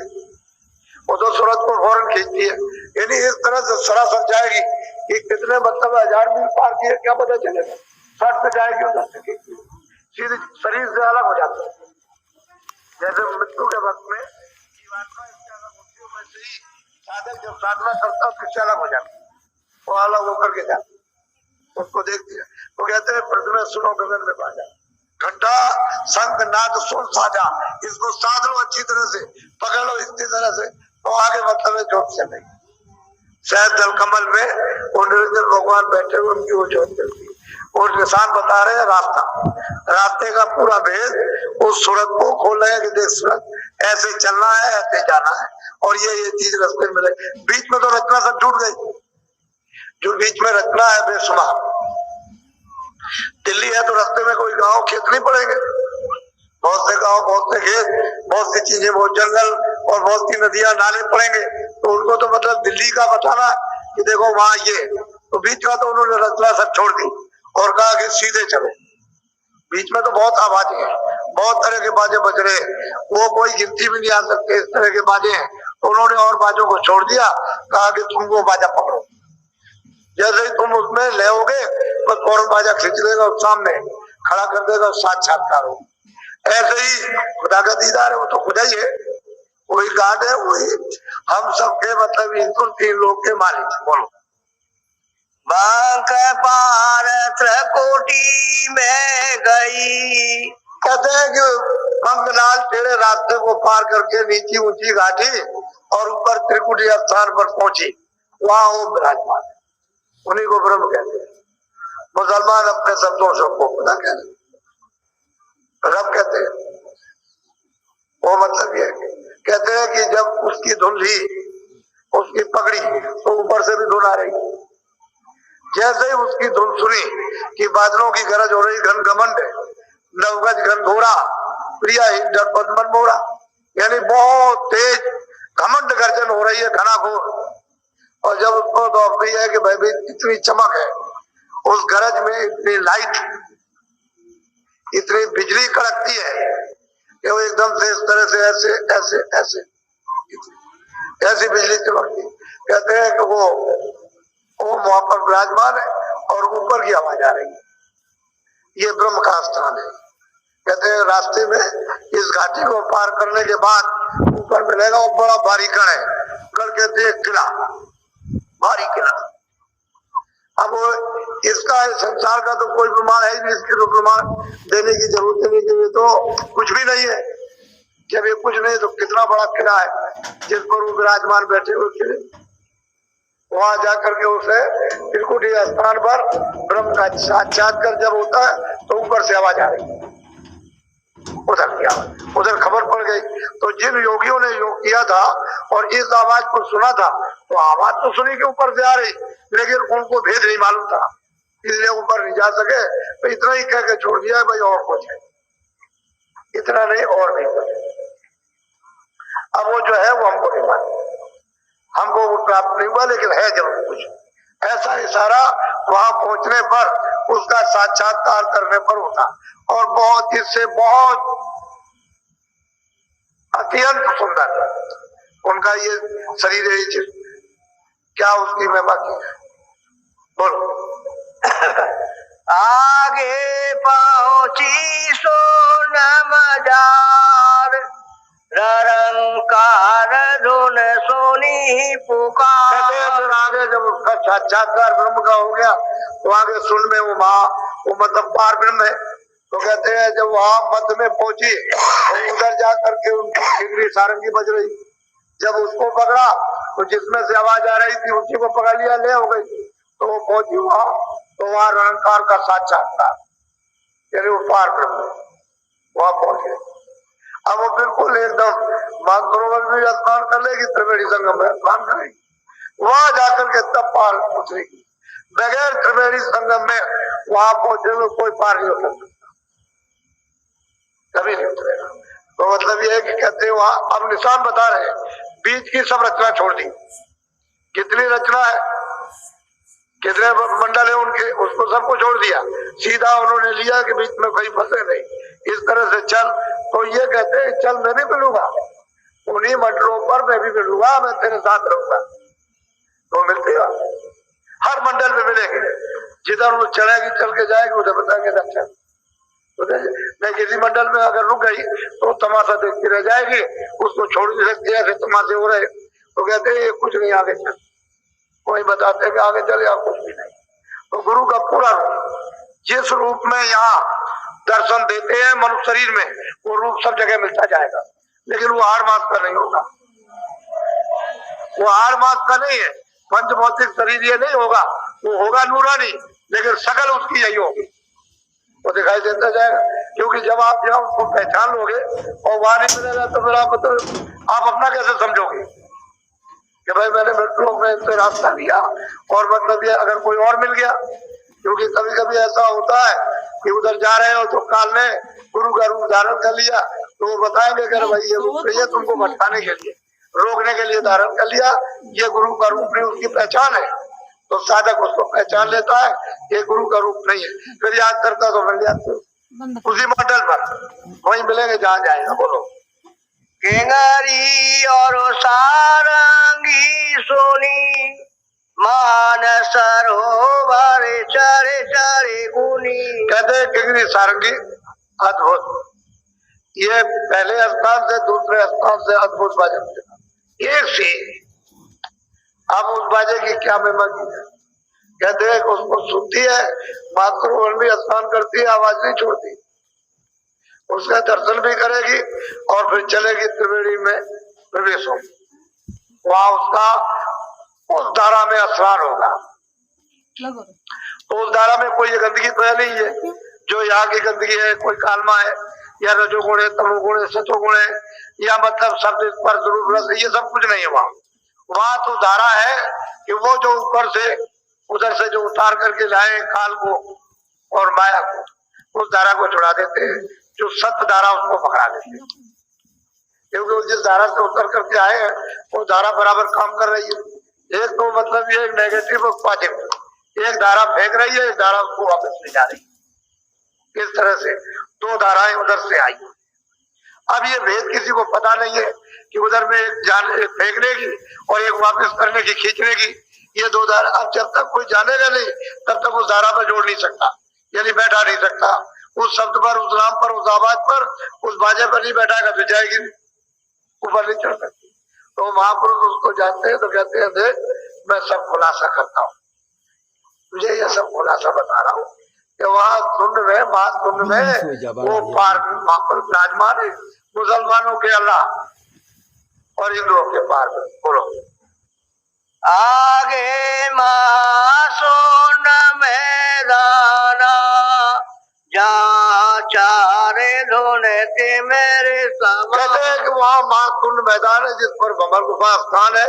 वो तो सूरत को फौरन खींचती है। यानी इस तरह से सरासर जाएगी कि कितने मतलब 1000 मील पार किए क्या पता चलेगा, 60 पे जाएगी उधर से सीधे शरीर से अलग हो जाता है। जैसे मृत्यु के वक्त में जीवात्मा इससे अलग होती है, वैसे ही साधक जब साधना करता है इससे अलग हो जाता है, वो अलग होकर के जाता है, उसको देखती है। तो कहते हैं प्रथम सुनो गगन में बाजा, घंटा शंख नाद सुन साजा, इसको साध लो अच्छी तरह से, पकड़ लो इतनी तरह से, तो आगे मतलब है ज्योत चलेगी। शहद दल कमल में वो निरंजन भगवान बैठे हुए, उनकी वो ज्योत चलती है और निशान बता रहे हैं रास्ता, रास्ते का पूरा भेद उस सूरत को खोल रहे हैं कि देख सूरत ऐसे चलना है, ऐसे जाना है, और ये चीज रास्ते में मिले। बीच में तो रचना सब छूट गई, जो बीच में रचना है बेशुमार। दिल्ली है तो रास्ते में कोई गांव खेत नहीं पड़ेंगे, बहुत से गांव, बहुत से खेत, बहुत सी चीजें, बहुत जंगल और बहुत सी नदियां नाले पड़ेंगे। तो उनको तो मतलब दिल्ली का बताना कि देखो वहां ये, तो बीच का तो उन्होंने रचना सब छोड़ दी और कहा कि सीधे चलो। बीच में तो बहुत आवाजें हैं, बहुत तरह के बाजे बज रहे, वो कोई गिनती भी नहीं आ सकते, इस तरह के बाजे हैं। तो उन्होंने और बाजों को छोड़ दिया, कहा कि तुम वो बाजा पकड़ो, जैसे ही तुम उसमें ले होगे बस फौरन बाजा खींच लेगा और सामने खड़ा कर देगा, साक्षात्कार हो। ऐसे ही खुदा का दीदार है, वो तो खुदा ही है, वही गार्ड है, वही हम सबके मतलब ईश्वर 3 लोग के मालिक। बोलो बांक पार त्रिकुटी में गई। कहते हैं कि पंखलाल टेढ़े रास्ते को पार करके नीची ऊंची घाटी और ऊपर त्रिकुटी स्थान पर पहुंची। वहां वो विराजमान, उन्हीं को ब्रह्म कहते हैं। मुसलमान अपने शब्दों सबको खुदा कहते हैं, रब कहते हैं। वो मतलब ये कहते हैं कि जब उसकी धुन ली, उसकी पकड़ी, तो ऊपर से भी धुन आ रही। जैसे ही उसकी धुन सुनी कि बादलों की गरज हो रही, घन घमंड नवगज घन घोरा प्रिया हिंडर पद्मन मोरा, यानी बहुत तेज घमंड गर्जन हो रही है, घना घोर। और जब उसको दौड़ रही है कि भाई इतनी चमक है उस गरज में, इतनी लाइट, इतनी बिजली कड़कती है कि वो एकदम से इस तरह से ऐसे ऐसे ऐसे ऐसी बिजली चमकती। कहते हैं कि वो वहां पर विराजमान है और ऊपर की आवाज आ रही है। ये ब्रह्म का स्थान है। कहते हैं रास्ते में इस घाटी को पार करने के बाद ऊपर मिलेगा वो बड़ा भारी कण है, कण कहते हैं किला, भारी किला। अब वो इसका संसार का तो कोई प्रमाण है नहीं, इसके तो प्रमाण देने की जरूरत नहीं, कि तो कुछ भी नहीं है। जब ये कुछ नहीं तो कितना बड़ा किला है जिस पर वो विराजमान बैठे हुए किले। वहां जाकर के उसे त्रिकुटी स्थान पर ब्रह्म का साक्षात्कार जब होता है तो ऊपर से आवाज आ रही, उधर की आवाज, उधर खबर पड़ गई। तो जिन योगियों ने योग किया था और इस आवाज को सुना था, तो आवाज तो सुनी के ऊपर से आ रही, लेकिन उनको भेद नहीं मालूम था, इसलिए ऊपर नहीं जा सके। तो इतना ही कह के छोड़ दिया भाई और कुछ है, इतना नहीं और नहीं कुछ। अब वो जो है वो हमको नहीं मालूम, हमको वो प्राप्त नहीं हुआ, लेकिन है जरूर कुछ। ऐसा इशारा वहां पहुंचने पर, उसका साक्षात्कार करने पर होता। और बहुत इससे बहुत अत्यंत सुंदर उनका ये शरीर है, चीज क्या उसकी महिमा की है, बोलो। आगे पहुंची सो नमजार, रंकार धुन सुनी पुकार। फिर आगे जब उसका साक्षात्कार ब्रह्म का हो गया तो आगे सुन में वो मतलब पार ब्रह्म है। तो कहते हैं जब वहां मध्य में पहुंची तो उधर जाकर के उनकी ठिकरी सारंगी बज रही। जब उसको पकड़ा तो जिसमें से आवाज आ रही थी उसी को पकड़ लिया, ले हो गई। तो वो पहुंची वहां, तो वहां रंकार का साक्षात्कार, यानी वो पार ब्रह्म वहां पहुंचे। अब वो बिल्कुल एकदम मानसरोवर में स्नान कर लेगी, त्रिवेणी संगम में स्नान करेगी, वहां जाकर के तब पार उतरेगी। बगैर त्रिवेणी संगम में वहां पहुंचे में कोई पार नहीं उतर सकता, कभी नहीं उतरेगा। तो मतलब ये है कि कहते हैं वहां अब निशान बता रहे हैं, बीच की सब रचना छोड़ दी। कितनी रचना है, कितने मंडल है उनके, उसको सबको छोड़ दिया, सीधा उन्होंने लिया कि बीच में कोई फंसे नहीं, इस तरह से चल। तो ये कहते हैं चल मैं भी मिलूंगा, उन्हीं मंडलों पर मैं भी मिलूंगा, मैं तेरे साथ रहूंगा। तो मिलते हैं, हर मंडल में मिलेंगे, जिधर वो चढ़ेगी चल के जाएगी उधर बताएंगे दर्शन। मैं किसी मंडल में अगर रुक गई तो तमाशा देखती रह जाएगी, उसको छोड़ नहीं सकती, ऐसे तमाशे हो रहे। तो कहते हैं ये कुछ नहीं, आगे चल। कोई बताते कि आगे चले, आप कुछ भी नहीं। तो गुरु का पूरा रूप, जिस रूप में यहाँ दर्शन देते हैं मनुष्य शरीर में, वो रूप सब जगह मिलता जाएगा, लेकिन वो हाड़ मास का नहीं होगा, वो हाड़ मास का नहीं है। पंच भौतिक शरीर ये नहीं होगा, वो होगा नूरानी, लेकिन शकल उसकी यही होगी, वो दिखाई देता जाएगा। क्योंकि जब आप यहाँ उसको पहचान लोगे और वहां नहीं मिलेगा तो फिर आप अपना कैसे समझोगे कि भाई मैंने मृत्यु में इनसे रास्ता लिया और मतलब ये अगर कोई और मिल गया। क्योंकि कभी कभी ऐसा होता है कि उधर जा रहे हो तो काल ने गुरु का रूप धारण कर लिया, तो वो बताएंगे कि भाई ये रूप नहीं है, तुमको भटकाने के लिए, रोकने के लिए धारण कर लिया, ये गुरु का रूप नहीं, उसकी पहचान है। तो साधक उसको पहचान लेता है, ये गुरु का रूप नहीं है, फिर याद करता तो मिल जाते उसी मंडल पर, वहीं मिलेंगे जहाँ जाएगा। बोलो। केंगरी और सारंगी सोनी, मान सरोवर चढ़े चढ़े गुनी। कहते हैं किंगरी सारंगी अद्भुत, ये पहले स्थान से दूसरे स्थान से अद्भुत बाजे एक से। अब उस बाजे की क्या महिमा की है, कहते हैं कि उसको सुनती है, मातृभूमि में स्नान करती है, आवाज नहीं छोड़ती, उसका दर्शन भी करेगी और फिर चलेगी त्रिवेणी में प्रवेश होगी, वहां उसका उस धारा में स्नान होगा। तो उस धारा में कोई गंदगी तो है नहीं है जो यहाँ की गंदगी है, कोई कालमा है या रजोगुण है, तमोगुण है, सतोगुण है, या मतलब शब्द स्पर्श रूप रस, ये सब कुछ नहीं है वहाँ। वहाँ तो धारा है कि वो जो ऊपर से उधर से जो उतार करके लाए काल को और माया को, उस धारा को छुड़ा देते हैं, जो सत्य धारा उसको पकड़ा देते हैं, क्योंकि वो जिस धारा से उतर करके आए हैं वो धारा बराबर काम कर रही है। एक तो मतलब ये नेगेटिव और पॉजिटिव, एक धारा फेंक रही है, एक धारा उसको वापस ले जा रही है। इस तरह से दो धाराएं उधर से आई। अब ये भेद किसी को पता नहीं है कि उधर में एक फेंकने की और एक वापस करने की, खींचने की, ये दो धारा। अब जब तक कोई जानेगा नहीं तब तक उस धारा पर जोड़ नहीं सकता, यानी बैठा नहीं सकता, उस शब्द पर, उस नाम पर, उस आवाज पर, उस बाजे पर नहीं बैठाएगा तो जाएगी ऊपर नहीं चढ़ सकती। तो महापुरुष उसको जानते हैं तो कहते हैं देख मैं सब खुलासा करता हूँ, तुझे ये सब खुलासा बता रहा हूँ कि वहाँ सुन में, महासुन में वो पार वहां पर विराजमान है, मुसलमानों के अल्लाह और हिंदुओं के पार में। बोलो आगे महासुन मैदाना जहाँ चारे धोने के मेरे सब। कहते हैं कि वहाँ महाकुंड मैदान है जिस पर भंवर गुफा स्थान है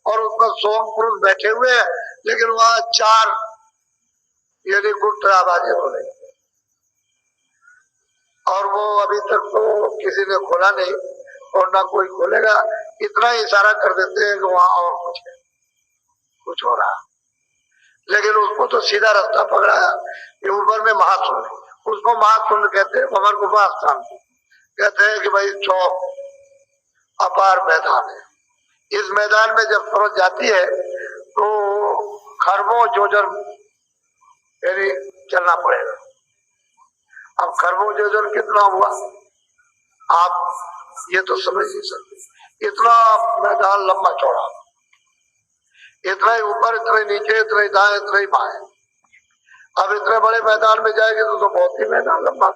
और उस पर 100 पुरुष बैठे हुए हैं, लेकिन वहाँ 4 यानी गुप्त आवाजें हो रही और वो अभी तक तो किसी ने खोला नहीं और ना कोई खोलेगा। इतना ही इशारा कर देते हैं कि वहाँ और कुछ है, कुछ हो रहा, लेकिन उसको तो सीधा रास्ता पकड़ा ये ऊपर में महासुंड, उसको महासुंड कहते हैं, भंवर गुफा स्थान कहते हैं कि भाई चौक अपार मैदान है। इस मैदान में जब फौज जाती है तो खरबों जोजन यानी चलना पड़ेगा। अब खरबों जोजन कितना हुआ आप ये तो समझ नहीं सकते, इतना मैदान लंबा चौड़ा, इतना ही ऊपर, इतना ही नीचे, इतना ही दाएं, इतना ही बाएं। अब इतने बड़े मैदान में जाएंगे तो बहुत ही मैदान लंबा।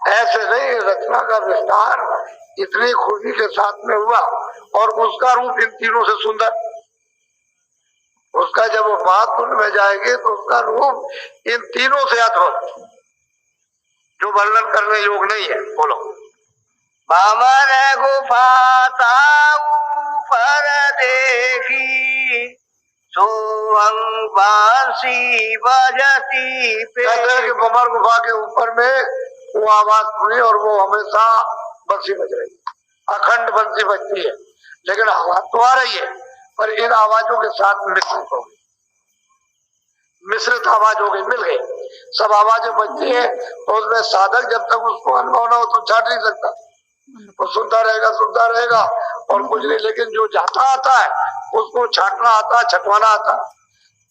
ऐसे नहीं, रचना का विस्तार इतनी खूबी के साथ में हुआ और उसका रूप इन तीनों से सुंदर। उसका जब वो महाकुंड में जाएंगे तो उसका रूप इन तीनों से अद्भुत, जो वर्णन करने योग नहीं है। बोलो भंवर गुफा ऊपर देखी सोहंग बांसी बजती पे। कहते हैं कि भंवर गुफा के ऊपर में वो आवाज सुनी और वो हमेशा बंसी बज रही, अखंड बंसी बजती है, लेकिन आवाज तो आ रही है पर इन आवाजों के साथ मिश्रित हो गई, मिश्रित आवाज हो गई, मिल गई, सब आवाजें बजती है। तो उसमें साधक जब तक उसको अनुभव ना हो तो छाट नहीं सकता, वो सुनता रहेगा और कुछ नहीं। लेकिन जो जाता आता है उसको छाटना आता है, छटवाना आता है,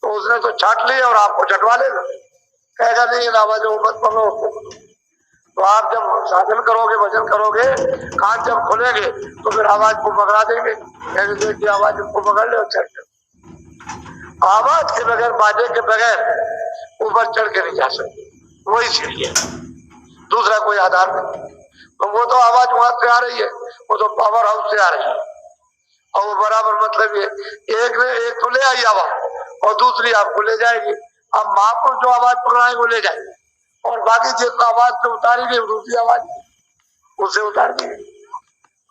तो उसने तो छाट लिया और आपको छटवा लेगा, कहेगा नहीं इन आवाजों को मत पकड़ो। तो आप जब साधन करोगे, भजन करोगे, कान जब खोलेंगे तो फिर आवाज को पकड़ा देंगे, देखिए आवाज को पकड़ ले और चढ़ जाओ। आवाज के बगैर, बाजे के बगैर ऊपर चढ़ के नहीं जा सकते, वही सीढ़ी है, दूसरा कोई आधार नहीं। तो वो तो आवाज वहां से आ रही है, वो तो पावर हाउस से आ रही है और वो बराबर मतलब ये एक तो ले आई आवाज और दूसरी आपको ले जाएगी। अब महापुरुष जो आवाज पकड़ाएंगे वो ले जाएंगे और बाकी जिस आवाज से उतारेंगे दूसरी आवाज उसे उतार देंगे।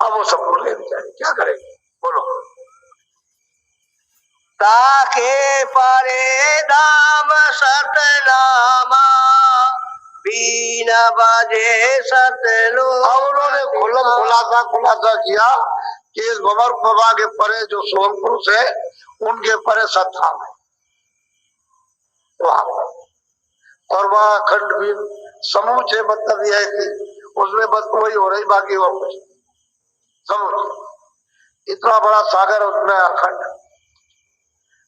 अब वो सब ले जाएंगे, क्या करेंगे? बोलो ताके परे धाम सतनामा बीना बजे सतलो। उन्होंने खुलासा किया कि इस भंवर गुफा के परे जो सोहम पुरुष है उनके परे सतनाम है वहां पर, और वह अखंड भी समूचे, मतलब यह है कि उसमें बस वही हो रही, बाकी और कुछ समूचे। इतना बड़ा सागर उसमें अखंड,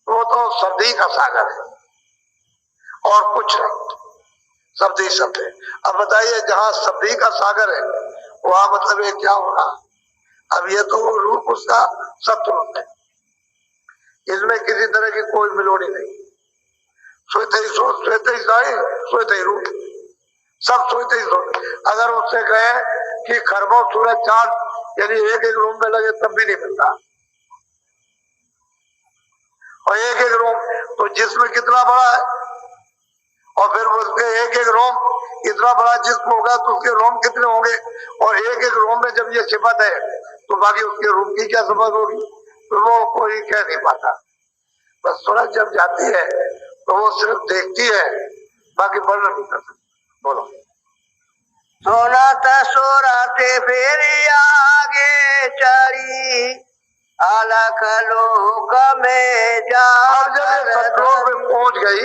वो तो शब्द ही का सागर है और कुछ नहीं, शब्द ही शब्द है। अब बताइए जहाँ शब्द ही का सागर है वहां मतलब ये क्या हो रहा? अब ये तो रूप उसका सत्य रूप है, इसमें किसी तरह की कोई मिलोनी नहीं, सोते ही सो, सोते ही साड़ी, सोते ही रूप, सब सोते ही सो। अगर उससे कहे कि खरबों सूरज चांद यदि एक एक रूम में लगे तब भी नहीं मिलता। और एक एक रूम तो जिस्म कितना बड़ा है, और फिर उसके एक एक रोम इतना बड़ा जिस्म होगा तो उसके रोम कितने होंगे, और एक एक रोम में जब ये सिफत है तो बाकी उसके रूम की क्या सिफत होगी, तो वो कोई कह नहीं पाता। बस सूरज जब जाती है तो वो सिर्फ देखती है, बाकी वर्णन नहीं कर सकती। बोलो। सोना सोराते फिर आगे चली अलख लोक में जा। अब जब ये सतलोक में पहुंच गई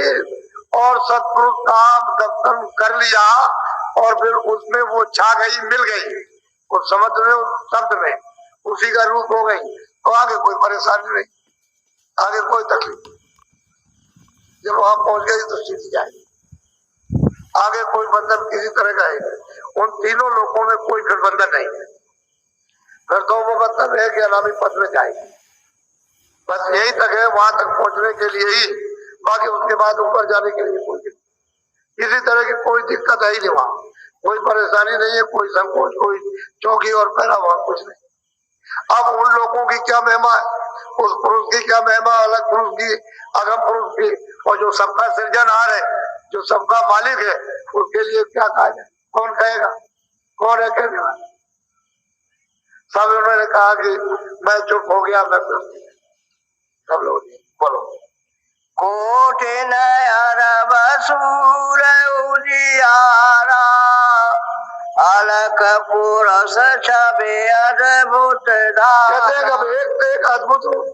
और सतपुरुष का दर्शन कर लिया और फिर उसमें वो छा गई, मिल गई उस समझ में, उस शब्द में, उसी का रूप हो गई, तो आगे कोई परेशानी नहीं, आगे कोई तकलीफ। जब वहां पहुंच गई तो सीधी जाएगी, आगे कोई बंधन किसी तरह का है। उन तीनों लोगों में कोई फिर बंधन नहीं है। फिर तो वो बंधन है कि अनामी पद में जाएगी, बस यही तक है, वहां तक पहुंचने के लिए ही, बाकी उसके बाद ऊपर जाने के लिए कोई किसी तरह की कोई दिक्कत है ही नहीं, वहां कोई परेशानी नहीं है, कोई संकोच, कोई चौकी और पहरा, वहां कुछ नहीं। अब उन लोगों की क्या महिमा है, उस पुरुष की क्या महिमा, अलग पुरुष की, अगम पुरुष की, और जो सबका सृजनहार है, जो सबका मालिक है, उसके लिए क्या कहा जाए, कौन कहेगा, कौन है कहने वाला। सब उन्होंने कहा कि मैं चुप हो गया, मैं सब लोग बोलो। कोटि नयन सूर उजियारा अलख पुरुष छवि अद्भुत कहते हैं एक से एक अद्भुत रूप,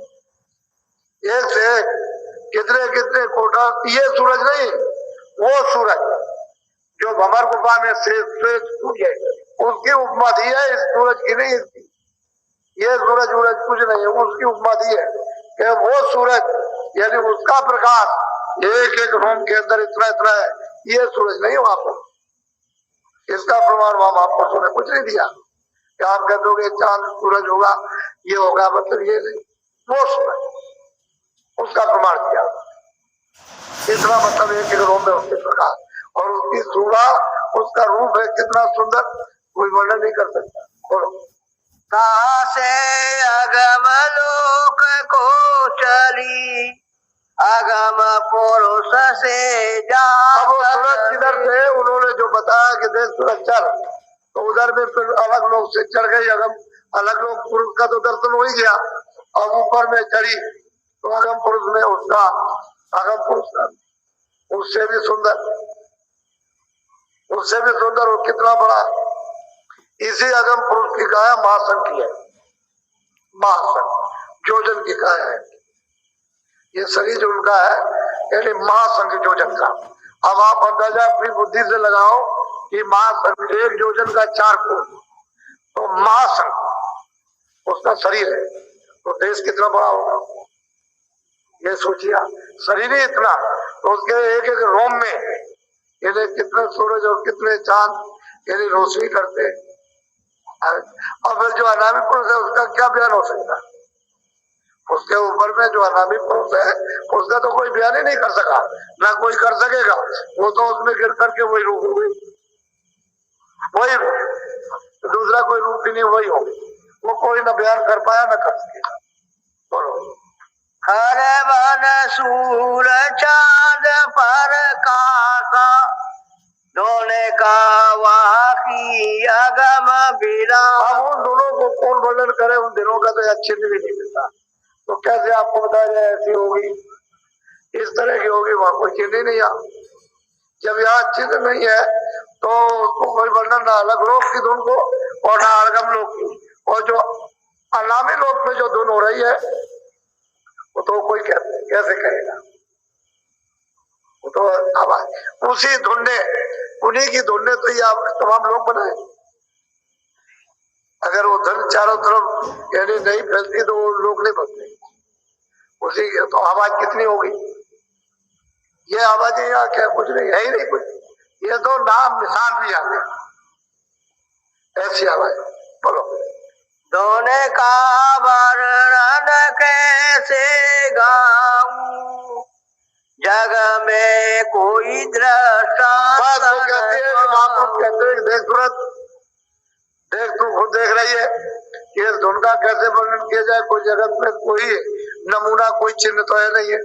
एक से एक कितने कितने कोटा। ये सूरज नहीं, वो सूरज जो भंवर गुफा में से उसकी उपमा दी है, इस सूरज की नहीं। इसकी ये सूरज कुछ नहीं है, उसकी उपमा दी है कि वो सूरज यानी उसका प्रकाश एक एक रोम के अंदर इतना इतना है, ये सूरज नहीं हो आपको। इसका प्रमाण वहां महापुरुषों ने कुछ नहीं दिया कि आप कह दोगे चांद सूरज होगा, ये होगा, मतलब ये नहीं, वो सूरज, उसका प्रमाण दिया। इतना मतलब एक एक रोम में उसके प्रकाश और उसकी शोभा, उसका रूप है कितना सुंदर, कोई वर्णन नहीं कर सकता। बोलो। से अगम लोक को चली अगम पुरुष से जा। अब वो सूरज किधर थे, उन्होंने जो बताया कि देख सूरज चल, तो उधर में फिर अलग लोग से चढ़ गई अगम, अलग लोग पुरुष का तो दर्शन हो ही गया। अब ऊपर में चढ़ी तो अगम पुरुष में उसका, अगम पुरुष का उससे भी सुंदर, उससे भी सुंदर, और कितना बड़ा। इसी अगम पुरुष की काया महासंघ की है, महासंघ जोजन की काया है। ये शरीर उनका है, यानी महासंघ जोजन का। अब आप अंदाजा अपनी बुद्धि से लगाओ कि महासंघ एक जोजन का 4 कोस, तो महासंघ उसका शरीर है, तो देश कितना बड़ा होगा ये सोचिए। शरीर ही इतना, तो उसके एक एक रोम में यानी कितने सूरज और कितने चांद यानी रोशनी करते। और फिर जो अनामी पुरुष है उसका क्या बयान हो सकता, उसके ऊपर में जो अनामी पुरुष है उसका तो कोई बयान ही नहीं कर सका, ना कोई कर सकेगा। वो तो उसमें गिर करके वही रूप हो गई, वही दूसरा कोई रूप ही नहीं, वही हो, वो कोई ना बयान कर पाया ना कर सकेगा। बोलो। हर वन सूर चांद पर काका दोने का वाकी अगम बिरा। अब उन दोनों को कौन वर्णन करे, उन दिनों का तो अच्छे भी नहीं मिलता, तो कैसे आपको बताया जाए ऐसी होगी, इस तरह की होगी, वहां कोई चिन्ह ही नहीं आ। जब यहाँ चिन्ह नहीं है तो उसको कोई वर्णन ना अलग लोग की धुन को और ना अगम लोग की, और जो अनामी लोग में जो धुन हो रही है वो तो कोई कैसे कहेगा, वो तो आवाज उसी धुन ने, उन्हीं की धुन ने तो ये तमाम लोग बनाए। अगर वो धुन चारों तरफ यानी नहीं फैलती तो वो लोग नहीं बनते, उसी तो आवाज कितनी होगी। ये आवाज यहाँ क्या कुछ नहीं है ही नहीं कुछ, ये तो नाम निशान भी आते ऐसी आवाज। बोलो। दोने का वर्णन कैसे गाऊं जग में कोई दृष्टांत बस वो कहती है कि महापुरुष कहते हैं देख सूरत, देख तू खुद देख रही है कि इस धुन का कैसे वर्णन किया जाए। कोई जगत में कोई नमूना कोई चिन्ह तो है नहीं है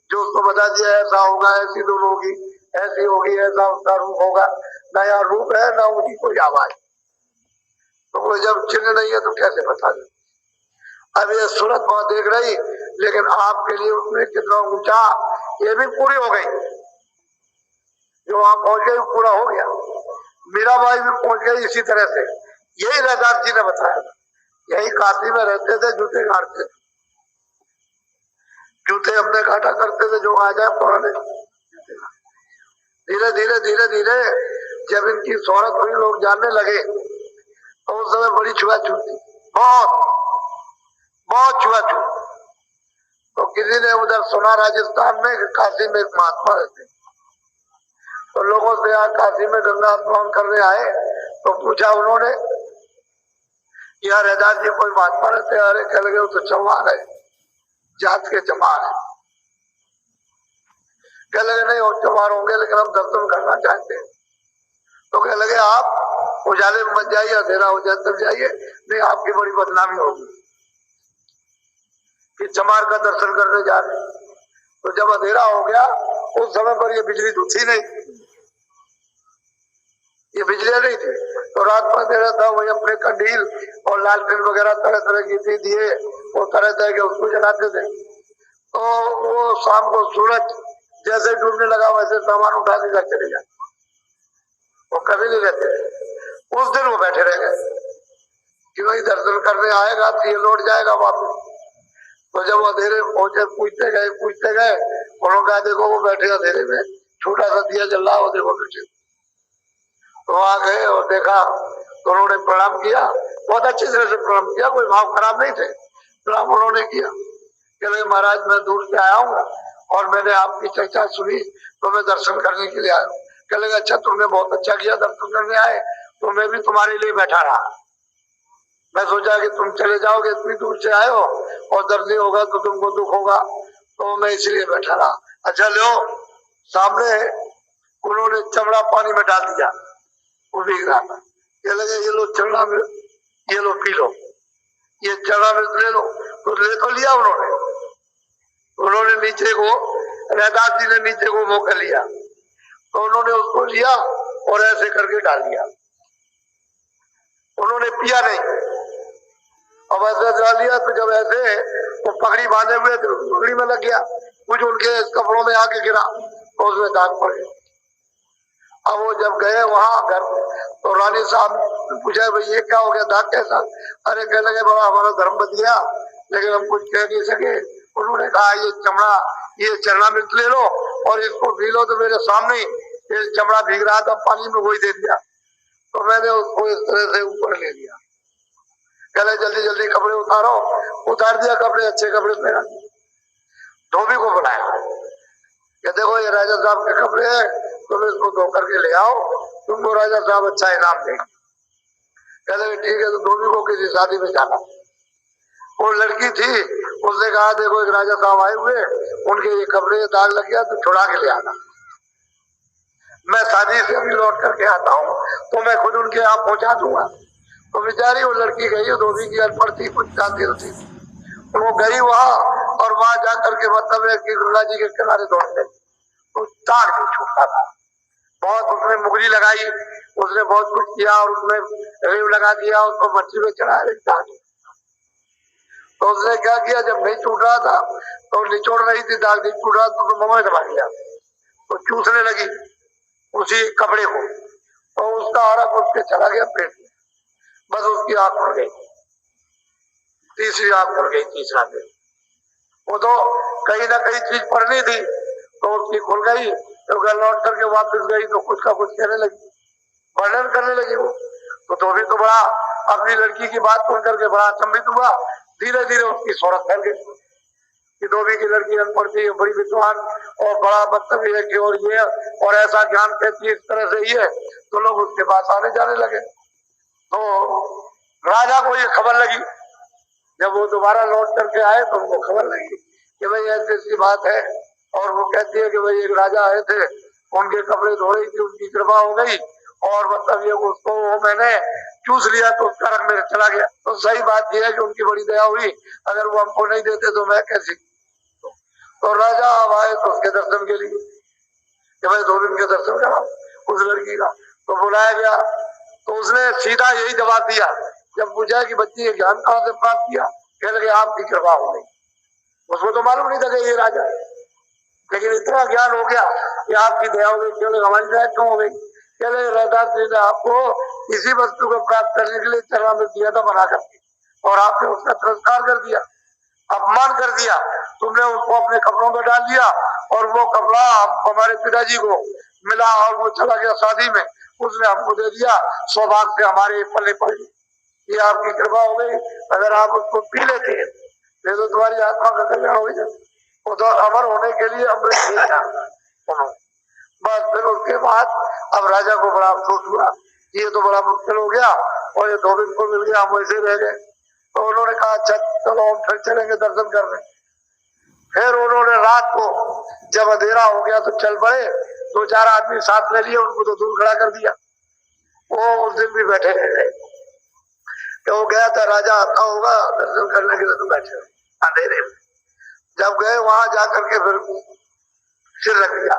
जो उसको बता दिया ऐसा होगा, ऐसी धुन होगी, ऐसी होगी, ऐसा उसका रूप होगा। न यहाँ रूप है न उनकी कोई आवाज, तो कोई जब चिन्ह नहीं है तो कैसे बता दे। अब ये सूरत बहुत देख रही, लेकिन आपके लिए उसमें कितना ऊंचा, ये भी पूरी हो गई। जो आप पहुंच गए पूरा हो गया। मीराबाई भी पहुंच गई इसी तरह से। यही रैदास जी ने बताया। यही काशी में रहते थे, जूते काटते थे, जूते अपने काटा करते थे जो आ जाए पुराने। धीरे धीरे धीरे धीरे जब इनकी शोहरत हुई, लोग जानने लगे, तो उस समय बड़ी छुआछूत थी, बहुत बहुत छुआछूत। तो किसी ने उधर सुना राजस्थान में काशी में एक महात्मा रहते, तो लोगों से यहाँ काशी में गंगा स्नान करने आए तो पूछा उन्होंने, यार रैदास जी कोई महात्मा रहते? अरे कह लगे वो तो चमार है, जात के चमार है। कह लगे नहीं वो चमार होंगे, लेकिन हम दर्शन करना चाहते हैं। तो कह लगे आप उजाले में मत जाइए, अंधेरा हो जाए तब जाइए, नहीं आपकी बड़ी बदनामी होगी कि चमार का दर्शन करने जा रहे। तो जब अंधेरा हो गया, उस समय पर ये बिजली तो थी नहीं, ये बिजली नहीं थी, तो रात में अंधेरा था, वही अपने कंडील और लालटेन वगैरह तरह तरह की थी दिए, वो तरह तरह के उसको जलाते थे। तो वो शाम को सूरज जैसे डूबने लगा वैसे सामान उठा के घर चले जाते, वो कभी नहीं रहते। उस दिन वो बैठे रह गए कि वही दर्शन करने आएगा तो ये लौट जाएगा वापस। तो जब अंधेरे पहुंचे, पूछते गए, उन्होंने कहा देखो वो बैठे अंधेरे में, छोटा सा दिया जल रहा, वो देखो बैठे। तो आ गए और देखा, तो उन्होंने प्रणाम किया, बहुत अच्छी तरह से प्रणाम किया, कोई भाव खराब नहीं थे, प्रणाम उन्होंने किया। कहले महाराज मैं दूर से आया हूँ और मैंने आपकी चर्चा सुनी तो मैं दर्शन करने के लिए आया हूँ। कहले अच्छा तुमने बहुत अच्छा किया, दर्शन करने आए, तो मैं भी तुम्हारे लिए बैठा रहा। मैं सोचा कि तुम चले जाओगे, इतनी दूर से आए हो और दर्द नहीं होगा तो तुमको दुख होगा, तो मैं इसलिए बैठा रहा। अच्छा लो, सामने उन्होंने चमड़ा पानी में डाल दिया, वो भीग रहा था। ये लगे ये लो चमड़ा में, ये लो पी लो, ये चमड़ा में ले लो, तो ले तो लिया उन्होंने। उन्होंने नीचे को, रैदास जी ने नीचे को मौका लिया, तो उन्होंने उसको लिया और ऐसे करके डाल दिया। उन्होंने पिया नहीं, अब ऐसे डाल लिया। तो जब ऐसे तो पगड़ी बांधे हुए थे, पगड़ी में लग गया, कुछ उनके कपड़ों में आके गिरा तो उसमें दाग पड़े। अब वो जब गए वहां घर, तो रानी साहब पूछा भाई ये क्या हो गया, दाग कैसा? अरे कहने लगे बड़ा हमारा धर्म बच गया, लेकिन हम कुछ कह नहीं सके। उन्होंने कहा ये चमड़ा, ये चरणामृत ले लो और इसको पी लो। तो मेरे सामने ये चमड़ा भीग रहा था पानी में, वही दे दिया, तो मैंने उसको इस तरह से ऊपर ले लिया। कहले जल्दी जल्दी कपड़े उतारो, उतार दिया कपड़े, अच्छे कपड़े पहना दिए। धोबी को बुलाया कि देखो ये राजा साहब के कपड़े हैं, तुम इसको धो करके ले आओ, तुमको राजा साहब अच्छा इनाम देंगे। कहले ठीक है। तो धोबी को किसी शादी में जाना, वो लड़की थी, उसने कहा देखो एक राजा साहब आए हुए, उनके ये कपड़े दाग लग गया, तो छुड़ा के ले आना। मैं शादी से अभी लौट करके आता हूँ तो मैं खुद उनके यहाँ पहुंचा दूंगा। तो बेचारी वो लड़की गई, धोबी की अनपढ़ थी, कुछ जानती थी, तो वो गई वहां और वहां जाकर के मतलब है कि गंगा जी के किनारे दौड़ गई। तो दाग नहीं छूटता था, बहुत उसने मुगरी लगाई, उसने बहुत कुछ किया और उसमें रेव लगा दिया, उसको मच्छी में चढ़ाया। तो उसने क्या किया, जब नहीं छूट रहा था तो निचोड़ रही थी, दाग नहीं छूट रहा तो मुंह में दबा दिया, तो चूसने लगी उसी कपड़े को, तो उसका आरक उसके चला गया पेट में, बस उसकी आंख खुल गई, तीसरी आंख खुल गई, तीसरा दिन। वो तो कहीं ना कहीं चीज पड़नी थी, तो उसकी खुल गई। तो घर लौट करके वापस गई तो कुछ का कुछ कहने लगी, वर्णन करने लगी वो। तो भी तो बड़ा अपनी लड़की की बात सुन करके बड़ा अचंभित हुआ। धीरे धीरे उसकी शोहरत फैल गई कि धोबी की लड़की अनपढ़ थी, बड़ी विद्वान और बड़ा मतलब है कि और ये और ऐसा ज्ञान कहती है, इस तरह से ये, तो लोग उसके पास आने जाने लगे। तो राजा को ये खबर लगी, जब वो दोबारा लौट करके आए तो उनको खबर लगी कि भाई ऐसी ऐसी बात है और वो कहती है कि भाई एक राजा आए थे, उनके कपड़े धो रही थी, उनकी कृपा हो गई और मतलब ये उसको मैंने चूस लिया तो उसका रंग मेरे चला गया। तो सही बात यह है कि उनकी बड़ी दया हुई, अगर वो हमको नहीं देते तो मैं कैसी। तो राजा अब आए तो उसके दर्शन के लिए कि भाई धोबी के दर्शन करा उस लड़की का। तो बुलाया गया तो उसने सीधा यही जवाब दिया, जब पूछा कि बच्ची ये ज्ञान कहाँ से प्राप्त किया, कह लगे आपकी कृपा हो गई। उसको तो मालूम नहीं था कि ये राजा है, लेकिन इतना ज्ञान हो गया कि आपकी दया हो गई। क्यों हमारी दया क्यों हो गई? कह लगे रैदास जी ने आपको इसी वस्तु को प्राप्त करने के लिए चरणामृत दिया था बना करके, और आपने उसका तिरस्कार कर दिया, अपमान कर दिया। तुमने उसको अपने कपड़ों में डाल दिया और वो कपड़ा हमारे पिताजी को मिला और वो चला गया शादी में, उसने हमको दे दिया, सौभाग्य से हमारे पल्ले पड़ गई। ये आपकी कृपा हो गई, अगर आप उसको पी लेते हैं तो तुम्हारी आत्मा का कल्याण हो जाए। वो तो अमर होने के लिए अमृत दिया। बस फिर उसके बाद अब राजा को बड़ा अफसोस हुआ, ये तो बड़ा मुश्किल हो गया और ये धोबी को मिल गया, हम वैसे रह गए। तो उन्होंने कहा अच्छा चलो हम फिर चलेंगे दर्शन करने। फिर उन्होंने रात को जब अंधेरा हो गया तो चल पड़े, 2-4 आदमी साथ में लिए, उनको तो दूर खड़ा कर दिया। वो उस दिन भी बैठे रह गए। तो वो गया था राजा आता होगा दर्शन करने के लिए, तो बैठे अंधेरे में। जब गए वहां जाकर के फिर सिर रख दिया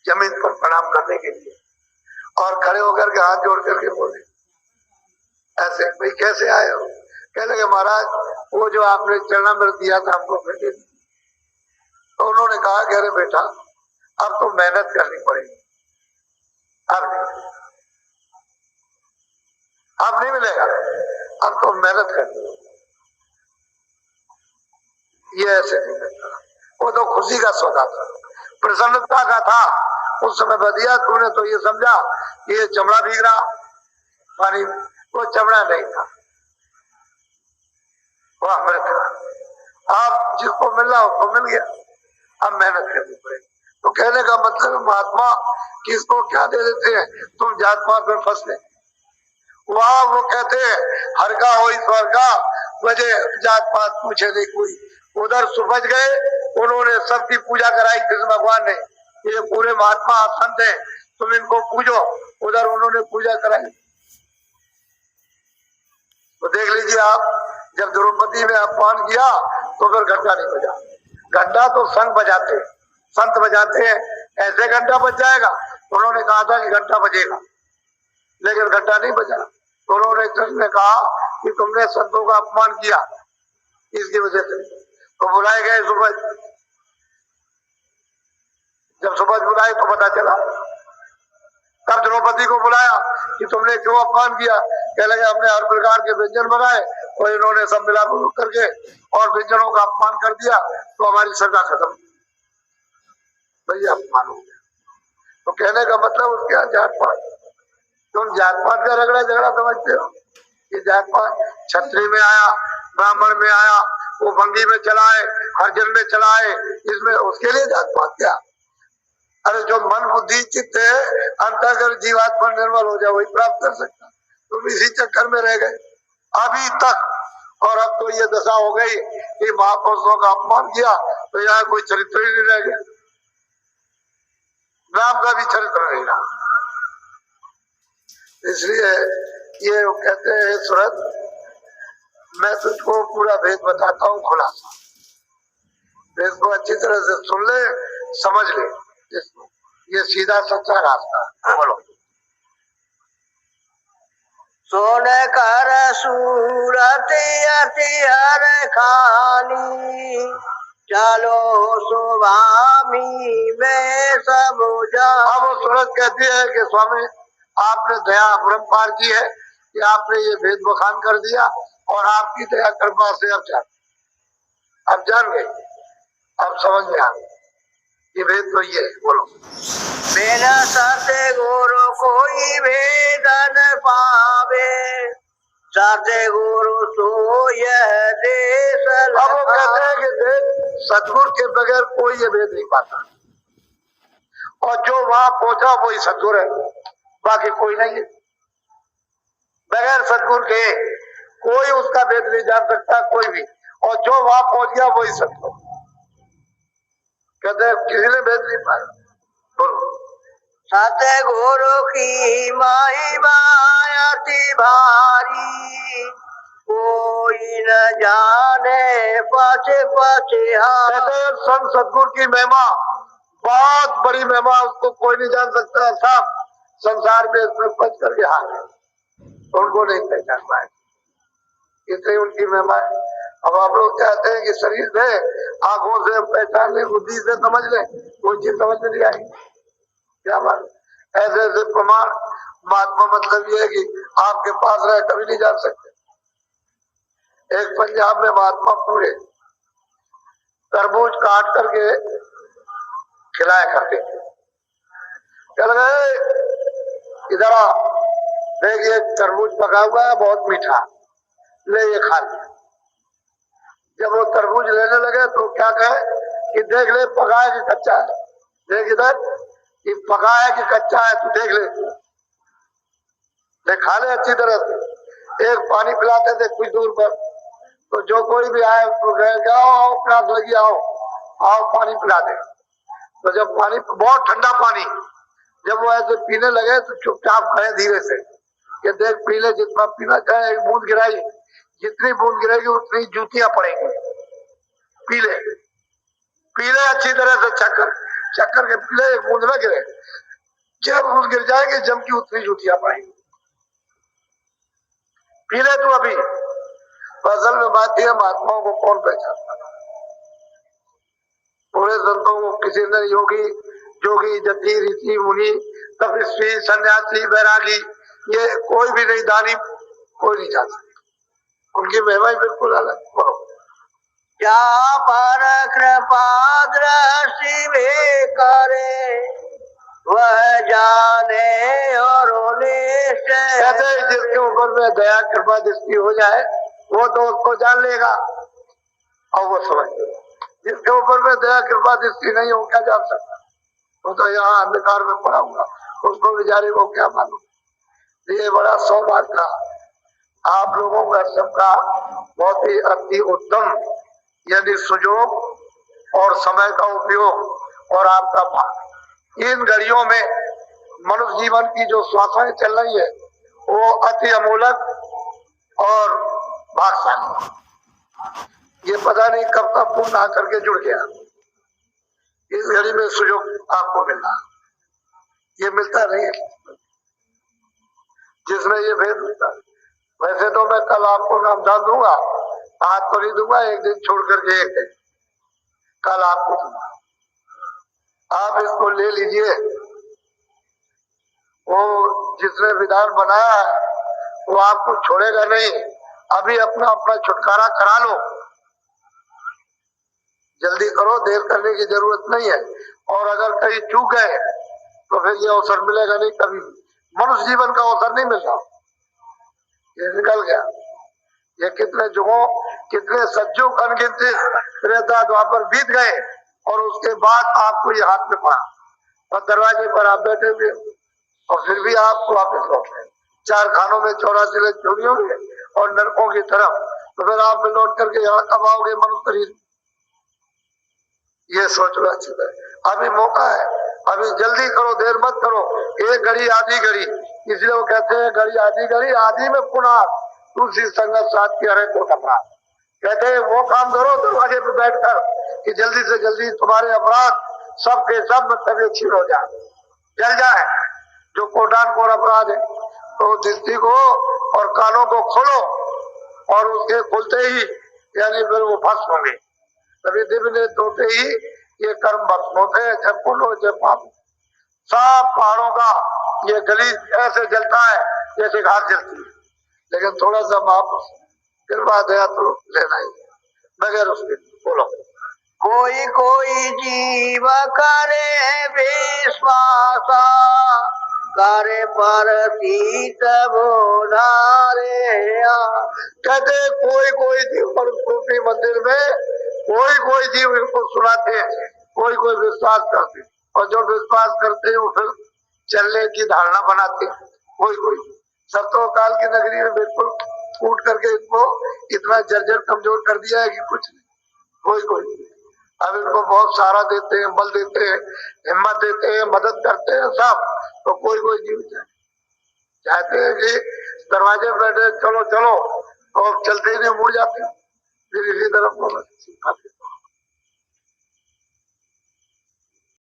जमीन पर प्रणाम करने के लिए और खड़े होकर के हाथ जोड़ करके बोले ऐसे, भाई कैसे आए हो? कह लगे महाराज वो जो आपने चरणामृत दिया था हमको फिर दे दी। तो उन्होंने कहा कि अरे बेटा अब तो मेहनत करनी पड़ेगी, अब नहीं मिलेगा, अब तो मेहनत करनी। ये ऐसे नहीं मिलता, वो तो खुशी का सौदा था, प्रसन्नता का था। उस समय बदिया तूने तो ये समझा ये चमड़ा भीग रहा पानी, वो चमड़ा नहीं था, वो अमृत था। आप जिसको मिल रहा उसको मिल गया, अब मेहनत करनी पड़ेगी। तो कहने का मतलब महात्मा किसको क्या दे देते हैं, तुम जात पात में फंस गए। वहां वो कहते हैं हर का हो ईश्वर का वजह जात पात पूछे नहीं कोई। उधर सुबह गए, उन्होंने सबकी पूजा कराई कृष्ण भगवान ने, ये पूरे महात्मा संत है तुम इनको पूजो, उधर उन्होंने पूजा कराई। तो देख लीजिए आप, जब द्रौपदी में अपमान किया तो फिर घंटा नहीं बजा। घंटा तो संघ बजाते, संत बजाते हैं, ऐसे घंटा बज जाएगा। उन्होंने कहा था कि घंटा बजेगा, लेकिन घंटा नहीं बजा। तो उन्होंने कृष्ण ने कहा कि तुमने संतों का अपमान किया, इसकी वजह से। तो बुलाए गए सुबह, जब सुबह बुलाए तो पता चला। तब द्रौपदी को बुलाया कि तुमने क्यों अपमान किया? कह लगे हमने हर प्रकार के व्यंजन बनाए और इन्होंने सब मिला करके और व्यंजनों का अपमान कर दिया, तो हमारी श्रद्धा खत्म, भैया अपमान हो गया। तो कहने का मतलब उसके यहाँ जात पात, तुम जात पात का रगड़ा झगड़ा समझते हो? ये जात पात क्षत्रिय में आया, ब्राह्मण में आया, वो भंगी में चलाए, हरिजन में चलाए, इसमें उसके लिए जात पात क्या? अरे जो मन बुद्धि चित्त है अंतःकर जीवात्मा निर्मल हो जाए वही प्राप्त कर सकता। तुम इसी चक्कर में रह गए अभी तक, और अब तो ये दशा हो गई कि महापुरुषों का अपमान किया तो यहाँ कोई चरित्र ही नहीं रह गया, नाम का भी चरित्र नहीं रहा। इसलिए ये कहते हैं सूरत, मैं तुझको पूरा भेद बताता हूँ खुलासा, भेद को अच्छी तरह से सुन ले, समझ ले, ये सीधा सच्चा रास्ता है। बोलो। सोन कर सूरत अति हर खानी, चलो स्वामी में सब जान। अब वो सूरत कहती है कि स्वामी आपने दया अपरंपार की है कि आपने ये भेद बखान कर दिया और आपकी दया कृपा से अब जान गए, अब समझ में आ गए ये भेद तो ये है। बोलो। बिना सत्य गुरु कोई भेद न पावे, सत्य गुरु तो यह देश। अब वो कहते हैं कि सतगुरु के बगैर कोई ये भेद नहीं पाता, और जो वहां पहुंचा वही सतगुरु है, बाकी कोई नहीं है। बगैर सतगुरु के कोई उसका भेद नहीं जान सकता कोई भी, और जो वहां पहुंच गया वही सतगुरु। कहते किसी ने भेद नहीं पाया। बोलो। सतगुरु की महिमा अति भारी, कोई न जाने पछे पछे कहते संत सतगुरु की महिमा बहुत बड़ी महिमा, उसको कोई नहीं जान सकता। सब संसार में इसमें पच करके हार है, उनको नहीं पहचान पाए, इतनी उनकी महिमा है। अब आप लोग चाहते हैं कि शरीर से आंखों से पहचान ले, बुद्धि से समझ ले, कोई चीज समझ में नहीं आई। क्या बात, ऐसे ऐसे प्रमाण। महात्मा मतलब ये है कि आपके पास रहे कभी नहीं जान सकते। एक पंजाब में महात्मा पूरे तरबूज काट करके खिलाया करते थे। चल गए, इधर आ, देखिए तरबूज पका हुआ है, बहुत मीठा, ले ये खा लिया। जब वो तरबूज लेने लगे तो क्या कहे कि देख ले पका है कि कच्चा है, देख इधर कि पका है कि कच्चा है, तू देख ले खा ले अच्छी तरह से। एक पानी पिलाते थे कुछ दूर पर, तो जो कोई भी आए तो कहे आओ प्यास लगी, आओ पानी पिला दे। तो जब पानी, बहुत ठंडा पानी, जब वो ऐसे पीने लगे तो चुपचाप कहे धीरे से कि देख पी ले, जितना पीना चाहे, एक बूंद गिराई, जितनी बूंद गिरेगी उतनी जूतियां पड़ेंगी, पी ले अच्छी तरह से, चक्कर के पी ले, एक बूंद न गिरे, जब बूंद गिर जाएगी जम की उतनी जूतियां पड़ेंगी, पी ले तू अभी। असल में बात यह, महात्माओं को कौन पहचानता था? पूरे संतों को किसी ने जोगी जति ऋषि मुनि तपस्वी सन्यासी बैरागी, ये कोई भी नहीं, दानी कोई नहीं जान सकता। उनकी महिमा बिल्कुल अलग। क्या पर कृपा दृष्टि में करे, वह जाने और कहते जिसके ऊपर में दया कृपा दृष्टि हो जाए वो तो उसको जान लेगा और वो समझ लेगा। जिसके ऊपर में दया कृपा दृष्टि नहीं हो, क्या जान सकता? वो तो यहाँ अंधकार में पड़ा हुआ, उसको बेचारे को क्या मालूम। ये बड़ा सौभाग्य था आप लोगों का, सबका बहुत ही अति उत्तम, यदि सुयोग और समय का उपयोग और आपका भाग, इन घड़ियों में मनुष्य जीवन की जो श्वासें चल रही है वो अति अमूलक और भागशाली। ये पता नहीं कब का पुण्य आकर के जुड़ गया, इस घड़ी में सुयोग आपको मिला, ये मिलता नहीं है जिसमें ये भेद मिलता है। वैसे तो मैं कल आपको नाम जान दूंगा, आज तो नहीं दूंगा, एक दिन छोड़ करके एक दिन कल आपको दूंगा, आप इसको ले लीजिए। वो जिसने विधान बनाया है वो आपको छोड़ेगा नहीं, अभी अपना अपना छुटकारा करा लो, जल्दी करो, देर करने की जरूरत नहीं है। और अगर कहीं चूक गए तो फिर ये अवसर मिलेगा नहीं कभी, मनुष्य जीवन का अवसर नहीं मिल रहा, ये निकल गया। ये कितने युगों, कितने सज्जुग अनगिनत त्रेता द्वापर बीत गए और उसके बाद आपको ये हाथ में पड़ा और दरवाजे पर आप बैठे हुए और फिर भी आप वापस लौट गए। 4 खानों में 84 लाख चोरी होंगे और नरकों की तरफ, तो फिर आप लौट करके यहाँ कब आओगे मनुष्य शरीर? ये सोच लो अच्छी तरह, अभी मौका है, अभी जल्दी करो, देर मत करो। एक घड़ी आधी घड़ी, इसलिए वो कहते हैं घड़ी आधी में पुनः तुलसी संगत साथ की हरे को अपराध। कहते हैं वो काम करो दरवाजे पे बैठकर कि जल्दी से जल्दी तुम्हारे अपराध सबके सब तबियत छीन हो जाए, जल जाए, जो कोटान कोर अपराध है। तो दृष्टि को और कानों को खोलो और उसके खुलते ही यानी फिर वो भस्म होंगे, तभी दिव्य ने तोते ही ये कर्म भस्म होते हैं। जब पुण्य जब पाप, सब पहाड़ों का ये गली ऐसे जलता है जैसे घास जलती है, लेकिन थोड़ा सा माप कृपा दया तो लेना ही बगैर उसके। बोलो। कोई कोई जीव करे विश्वासा, करे पर सीत बोधारे। कहते कोई कोई जीव पर सूफी मंदिर में कोई जीव इनको सुनाते हैं, कोई विश्वास करते, और जो विश्वास करते हैं वो फिर चलने की धारणा बनाते हैं। कोई सब तो काल की नगरी में बिल्कुल कूट करके इनको इतना जर्जर कमजोर कर दिया है कि कुछ नहीं। कोई अब इनको बहुत सहारा देते हैं, बल देते हैं, हिम्मत देते हैं, मदद करते हैं सब, तो कोई कोई जीवित है। चाहते हैं कि दरवाजे पे बैठे चलो चलो, और चलते ही नहीं मुड़ जाते, फिर इसी तरफ